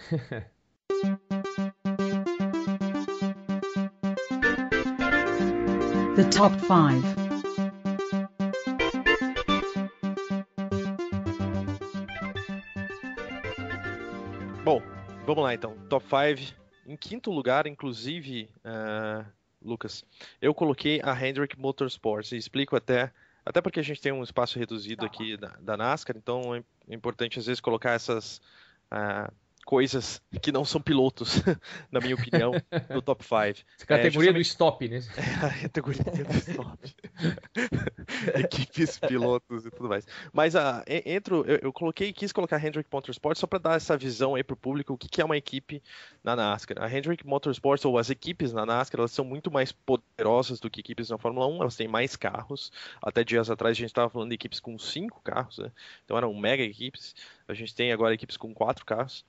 The top 5. Bom, vamos lá então. Top 5. Em quinto lugar, inclusive, Lucas, eu coloquei a Hendrick Motorsports. E explico até porque a gente tem um espaço reduzido aqui da NASCAR, então é importante às vezes colocar essas coisas que não são pilotos, na minha opinião, no top 5. Categoria do stop, né? A categoria do stop. Equipes, pilotos e tudo mais. Mas eu quis colocar a Hendrick Motorsports só para dar essa visão aí pro público, o que é uma equipe na NASCAR. A Hendrick Motorsports, ou as equipes na NASCAR, elas são muito mais poderosas do que equipes na Fórmula 1, elas têm mais carros. Até dias atrás a gente estava falando de equipes com 5 carros, né? Então eram mega equipes. A gente tem agora equipes com 4 carros.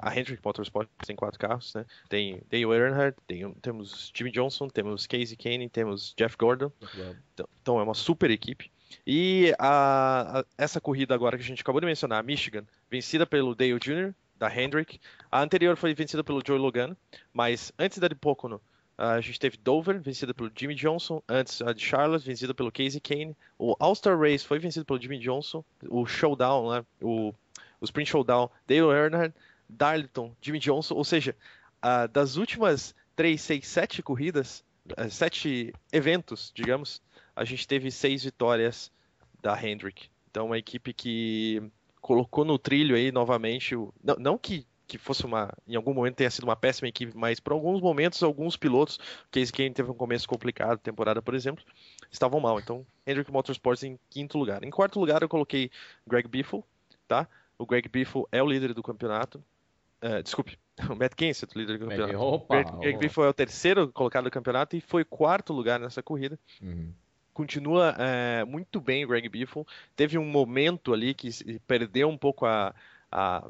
A Hendrick Motorsports tem 4 carros, né? Tem Dale Earnhardt, temos Jimmie Johnson, temos Kasey Kahne, temos Jeff Gordon. Então é uma super equipe. E essa corrida agora que a gente acabou de mencionar, a Michigan, vencida pelo Dale Jr., da Hendrick. A anterior foi vencida pelo Joey Logano, mas antes da de Pocono, a gente teve Dover, vencida pelo Jimmie Johnson. Antes, a de Charlotte, vencida pelo Kasey Kahne. O All-Star Race foi vencido pelo Jimmie Johnson. O Showdown, né? O Sprint Showdown, Dale Earnhardt, Darlington, Jimmie Johnson. Ou seja, das últimas 3, 6, 7 corridas, 7 eventos, digamos, a gente teve 6 vitórias da Hendrick. Então, uma equipe que colocou no trilho aí novamente, não que fosse em algum momento tenha sido uma péssima equipe, mas por alguns momentos, alguns pilotos, Kasey Kahne teve um começo complicado, temporada, por exemplo, estavam mal. Então, Hendrick Motorsports em quinto lugar. Em quarto lugar, eu coloquei Greg Biffle, tá? O Greg Biffle é o líder do campeonato. Desculpe, o Matt Kenseth, o líder do campeonato. Greg Biffle é o terceiro colocado do campeonato e foi quarto lugar nessa corrida. Uhum. Continua muito bem o Greg Biffle. Teve um momento ali que perdeu um pouco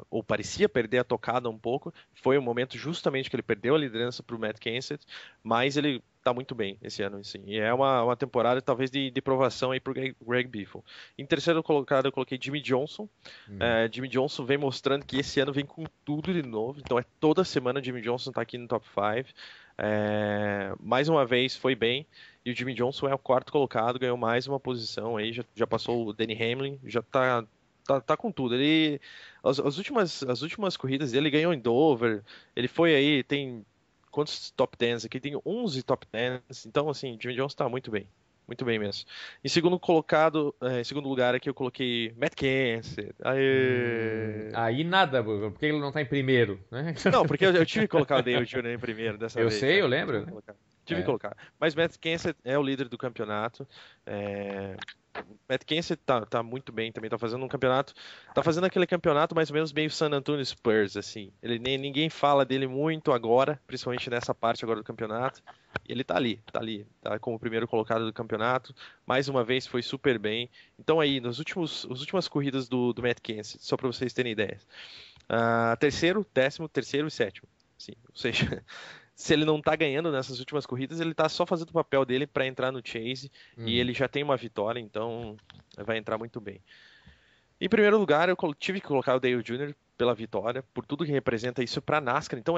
ou parecia perder a tocada um pouco. Foi um momento justamente que ele perdeu a liderança para o Matt Kenseth, mas ele está muito bem esse ano, sim. E é uma temporada talvez de provação aí para o Greg Biffle. Em terceiro colocado eu coloquei Jimmie Johnson. Jimmie Johnson vem mostrando que esse ano vem com tudo de novo, então toda semana Jimmie Johnson está aqui no top 5. Mais uma vez foi bem, e o Jimmie Johnson é o quarto colocado, ganhou mais uma posição aí, já passou o Denny Hamlin, já tá com tudo. Ele as últimas corridas dele ganhou em Dover. Ele foi aí, tem quantos top 10 aqui? Tem 11 top 10. Então assim, Jimmie Johnson tá muito bem. Muito bem mesmo. Em segundo lugar aqui eu coloquei Matt Kenseth. Aí nada, porque ele não tá em primeiro, né? Não, porque eu tive que colocar o Dale Jr. em primeiro dessa vez. Eu sei, eu lembro. Tive que colocar. Mas Matt Kenseth é o líder do campeonato. Matt Kenseth tá muito bem também, tá fazendo um campeonato, tá fazendo aquele campeonato mais ou menos meio San Antonio Spurs, assim. Ninguém fala dele muito agora, principalmente nessa parte agora do campeonato. E ele tá ali, como primeiro colocado do campeonato. Mais uma vez foi super bem. Então aí, as últimas corridas do Matt Kenseth, só para vocês terem ideia. Terceiro, décimo, terceiro e sétimo. Assim, ou seja, se ele não tá ganhando nessas últimas corridas, ele tá só fazendo o papel dele para entrar no chase. E ele já tem uma vitória, então vai entrar muito bem. Em primeiro lugar, eu tive que colocar o Dale Jr. pela vitória, por tudo que representa isso para NASCAR. Então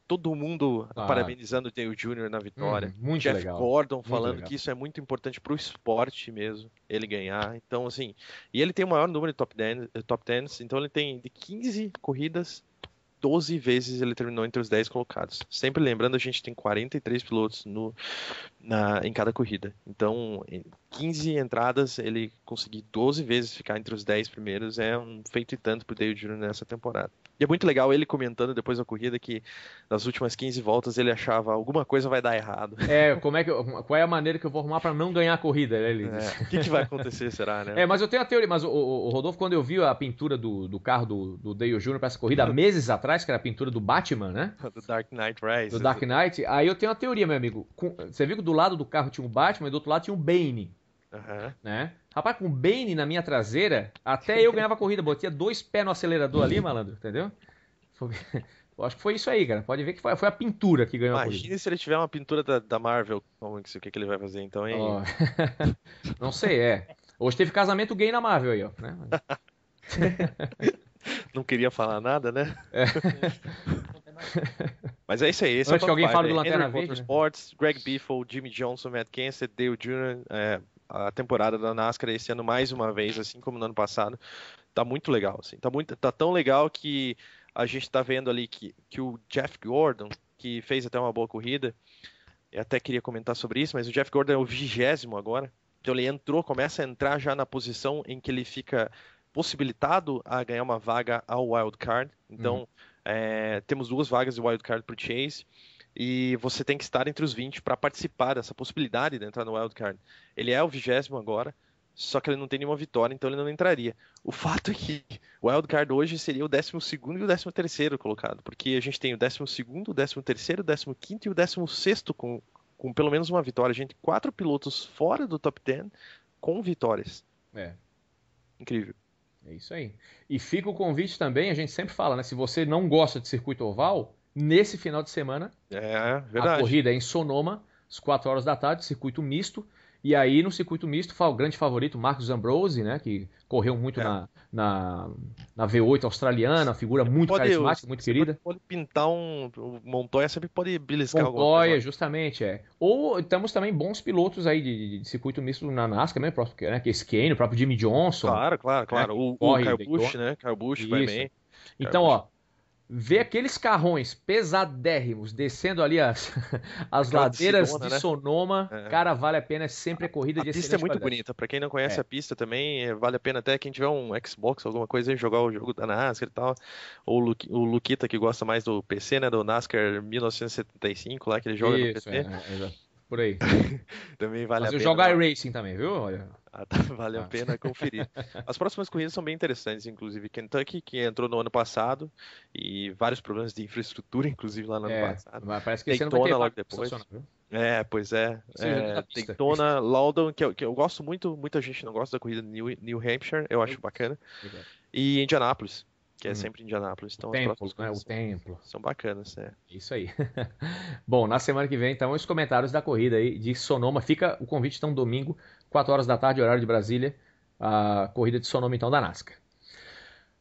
todo mundo parabenizando o Dale Jr. na vitória. Muito Jeff legal. Gordon falando que isso é muito importante para o esporte mesmo, ele ganhar. Então, assim, e ele tem o maior número de top 10, então ele tem de 15 corridas, 12 vezes ele terminou entre os 10 colocados. Sempre lembrando, a gente tem 43 pilotos em cada corrida. Então, em 15 entradas, ele conseguir 12 vezes ficar entre os 10 primeiros é um feito e tanto pro Dale Jr. nessa temporada. E é muito legal ele comentando depois da corrida que nas últimas 15 voltas ele achava alguma coisa vai dar errado. Qual é a maneira que eu vou arrumar para não ganhar a corrida? Ele disse. O que vai acontecer, será, né? Mas eu tenho a teoria, mas o Rodolfo, quando eu vi a pintura do carro do Dale Jr. para essa corrida há meses atrás, que era a pintura do Batman, né? Do Dark Knight Rises. Do Dark Knight, aí eu tenho uma teoria, meu amigo. Você viu que do lado do carro tinha o Batman e do outro lado tinha o Bane. Né? Rapaz, com o Bane na minha traseira, até eu ganhava a corrida, botia 2 pés no acelerador ali, malandro, entendeu? Eu acho que foi isso aí, cara. Pode ver que foi a pintura que ganhou a corrida. Imagina se ele tiver uma pintura da Marvel, o que ele vai fazer então, hein? Não sei, Hoje teve casamento gay na Marvel aí, ó. Né? Não queria falar nada, né? É. Mas é isso aí. Esse Antes é que alguém fale do Henry Lanterna Verde, Motorsports, Greg Biffle, Jimmy Johnson, Matt Kenseth, Dale Jr. A temporada da NASCAR esse ano mais uma vez, assim como no ano passado, tá muito legal, assim. Tá tão legal que a gente tá vendo ali que o Jeff Gordon, que fez até uma boa corrida, eu até queria comentar sobre isso, mas o Jeff Gordon é o 20º agora, então ele começa a entrar já na posição em que ele fica possibilitado a ganhar uma vaga ao Wild Card. Então, temos 2 vagas de Wild Card para o Chase, e você tem que estar entre os 20 para participar dessa possibilidade de entrar no Wild Card. Ele é o 20º agora, só que ele não tem nenhuma vitória, então ele não entraria. O fato é que o Wild Card hoje seria o 12º e o 13º colocado, porque a gente tem o 12º, o 13º, o 15º e o 16º com pelo menos uma vitória. A gente tem 4 pilotos fora do top 10 com vitórias. Incrível. É isso aí. E fica o convite também, a gente sempre fala, né? Se você não gosta de circuito oval, nesse final de semana, verdade. A corrida é em Sonoma, às 4 horas da tarde, circuito misto. E aí, no circuito misto, o grande favorito, Marcos Ambrose, né? Que correu muito na V8 australiana, figura muito carismática, muito querida. Pode pintar o Montoya, sempre pode beliscar alguma coisa. Montoya, justamente, Ou temos também bons pilotos aí de circuito misto na NASCAR, né? Case Kane, o próprio Jimmy Johnson. Claro. O Kyle Busch, né? Kyle Busch vai bem. Então, ó, ver aqueles carrões pesadérrimos descendo ali as ladeiras de Sonoma, cara, vale a pena, é sempre a corrida de excelente qualidade. A pista é muito qualidade. bonita, pra quem não conhece a pista também, vale a pena até quem tiver um Xbox, alguma coisa aí, jogar o jogo da NASCAR e tal, ou o Luquita que gosta mais do PC, né, do NASCAR 1975 lá, que ele joga no PC. Por aí. Também vale a pena. Mas eu jogo iRacing também, viu? Olha. Vale a pena conferir. As próximas corridas são bem interessantes, inclusive Kentucky, que entrou no ano passado, e vários problemas de infraestrutura, inclusive lá no ano passado. Parece que Daytona logo depois. Pois é. Daytona, Loudon, que eu gosto muito, muita gente não gosta da corrida de New Hampshire, eu acho bacana. E Indianápolis, que é sempre Indianápolis. Então, o templo. São bacanas, Isso aí. Bom, na semana que vem, então, os comentários da corrida aí de Sonoma. Fica o convite, então, domingo, 4 horas da tarde, horário de Brasília, a corrida de Sonoma, então, da NASCAR.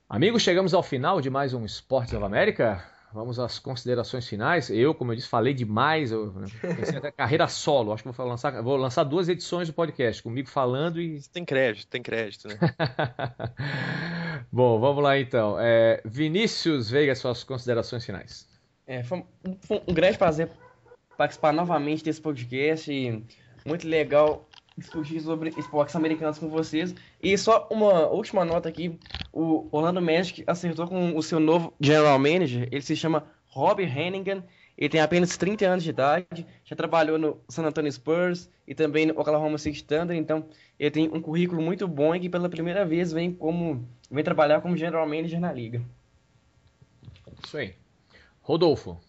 Amigos, chegamos ao final de mais um Esportes of America. Vamos às considerações finais. Eu, como eu disse, falei demais. Eu pensei até carreira solo. Acho que vou lançar 2 edições do podcast, comigo falando e... Tem crédito, né? Bom, vamos lá então. Vinícius Veiga, suas considerações finais. Foi um grande prazer participar novamente desse podcast. Muito legal discutir sobre esportes americanos com vocês. E só uma última nota aqui. O Orlando Magic acertou com o seu novo General Manager. Ele se chama Rob Hennigan. Ele tem apenas 30 anos de idade. Já trabalhou no San Antonio Spurs e também no Oklahoma City Thunder. Então, ele tem um currículo muito bom e que pela primeira vez vem trabalhar como General Manager na liga. Isso aí. Rodolfo.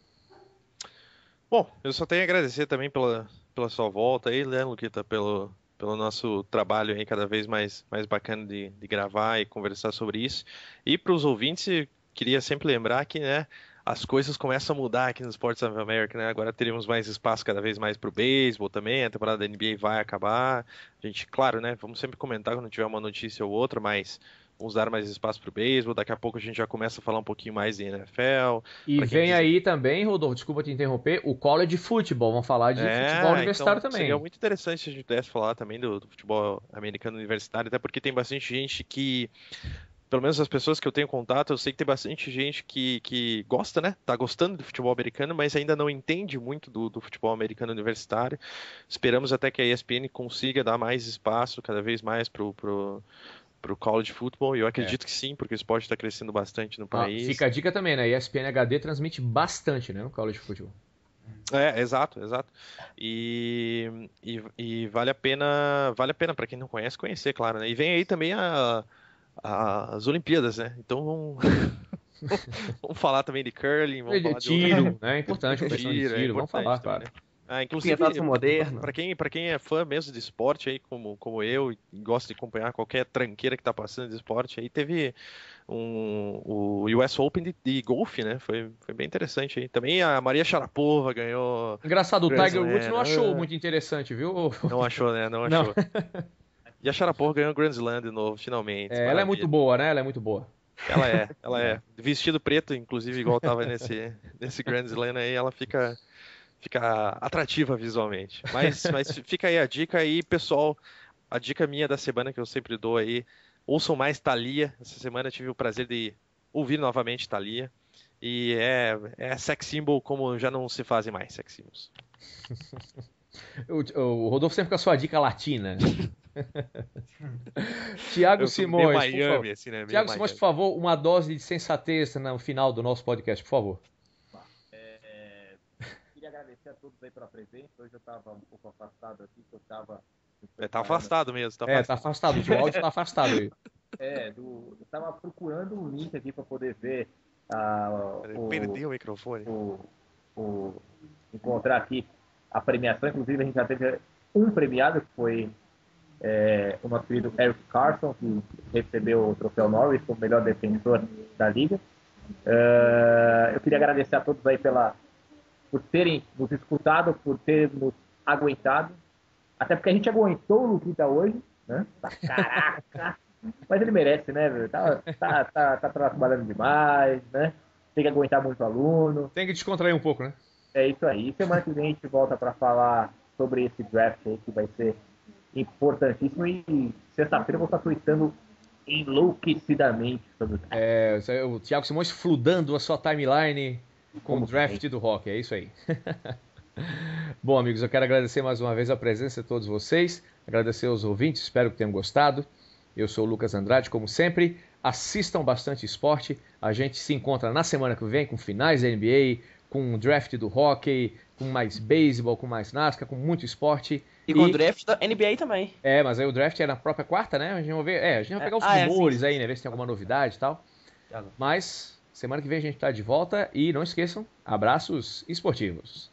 Bom, eu só tenho a agradecer também pela sua volta aí, né, Luquita, pelo nosso trabalho aí cada vez mais bacana de gravar e conversar sobre isso. E para os ouvintes, queria sempre lembrar que, né, as coisas começam a mudar aqui no Sports of America, né? Agora teremos mais espaço cada vez mais para o beisebol também, a temporada da NBA vai acabar. A gente, claro, né, vamos sempre comentar quando tiver uma notícia ou outra, mas vamos dar mais espaço para o beisebol. Daqui a pouco a gente já começa a falar um pouquinho mais de NFL. E vem aí também, Rodolfo, desculpa te interromper, o college football. Vamos falar de futebol universitário então, também. Seria muito interessante se a gente pudesse falar também do futebol americano universitário, até porque tem bastante gente que, pelo menos as pessoas que eu tenho contato, eu sei que tem bastante gente que gosta, né? Tá gostando do futebol americano, mas ainda não entende muito do futebol americano universitário. Esperamos até que a ESPN consiga dar mais espaço cada vez mais pro college football, e eu acredito que sim, porque o esporte está crescendo bastante no país. Fica a dica também, né? A ESPN HD transmite bastante, né? O college football. Exato. E vale a pena para quem não conhece, conhecer, claro, né? E vem aí também as Olimpíadas, né? Então vamos falar também de curling, vamos falar tiro, né? É importante, a questão de tiro, vamos falar, claro. Inclusive, para quem é fã mesmo de esporte, aí, como eu, e gosta de acompanhar qualquer tranqueira que tá passando de esporte, aí teve o US Open de golfe, né? Foi bem interessante aí. Também a Maria Sharapova ganhou. Engraçado, o Tiger Woods não achou muito interessante, viu? Não achou, né? Não achou. E a Sharapova ganhou o Grand Slam de novo, finalmente. Ela é muito boa, né? Ela é muito boa. Ela é. Vestido preto, inclusive, igual tava nesse Grand Slam aí, ela fica atrativa visualmente. Mas fica aí a dica aí, pessoal. A dica minha da semana que eu sempre dou aí, ouçam mais Thalia. Essa semana eu tive o prazer de ouvir novamente Thalia. E é sex symbol como já não se fazem mais sex symbols. O Rodolfo sempre com a sua dica latina. Tiago Simões, Miami, assim, né? Tiago Simões, por favor, uma dose de sensatez no final do nosso podcast, por favor. Queria agradecer a todos aí pela presença. Hoje eu estava um pouco afastado aqui, que eu estava... Tá afastado mesmo. Tá afastado, o áudio tá afastado aí. Eu estava procurando um link aqui para poder ver... Perdi o microfone. Encontrar aqui a premiação. Inclusive, a gente já teve um premiado, que foi o nosso querido Eric Carson, que recebeu o troféu Norris como melhor defensor da liga. Eu queria agradecer a todos aí por terem nos escutado, por terem nos aguentado. Até porque a gente aguentou o Luquita hoje, né? Caraca! Mas ele merece, né, velho? Tá trabalhando demais, né? Tem que aguentar muito aluno. Tem que descontrair um pouco, né? É isso aí. Semana que vem a gente volta para falar sobre esse draft aí, que vai ser importantíssimo. E sexta-feira eu vou estar tweetando enlouquecidamente sobre o Thiago Simões fludando a sua timeline com o draft do Rock. É isso aí. Bom, amigos, eu quero agradecer mais uma vez a presença de todos vocês. Agradecer aos ouvintes, espero que tenham gostado. Eu sou o Lucas Andrade, como sempre. Assistam bastante esporte. A gente se encontra na semana que vem com finais da NBA, com o draft do hockey, com mais beisebol, com mais NASCAR, com muito esporte. E com o draft da NBA também. Mas aí o draft é na própria quarta, né? A gente vai ver, pegar os rumores aí, né? Ver se tem alguma novidade e tal. Mas semana que vem a gente tá de volta e não esqueçam, abraços esportivos.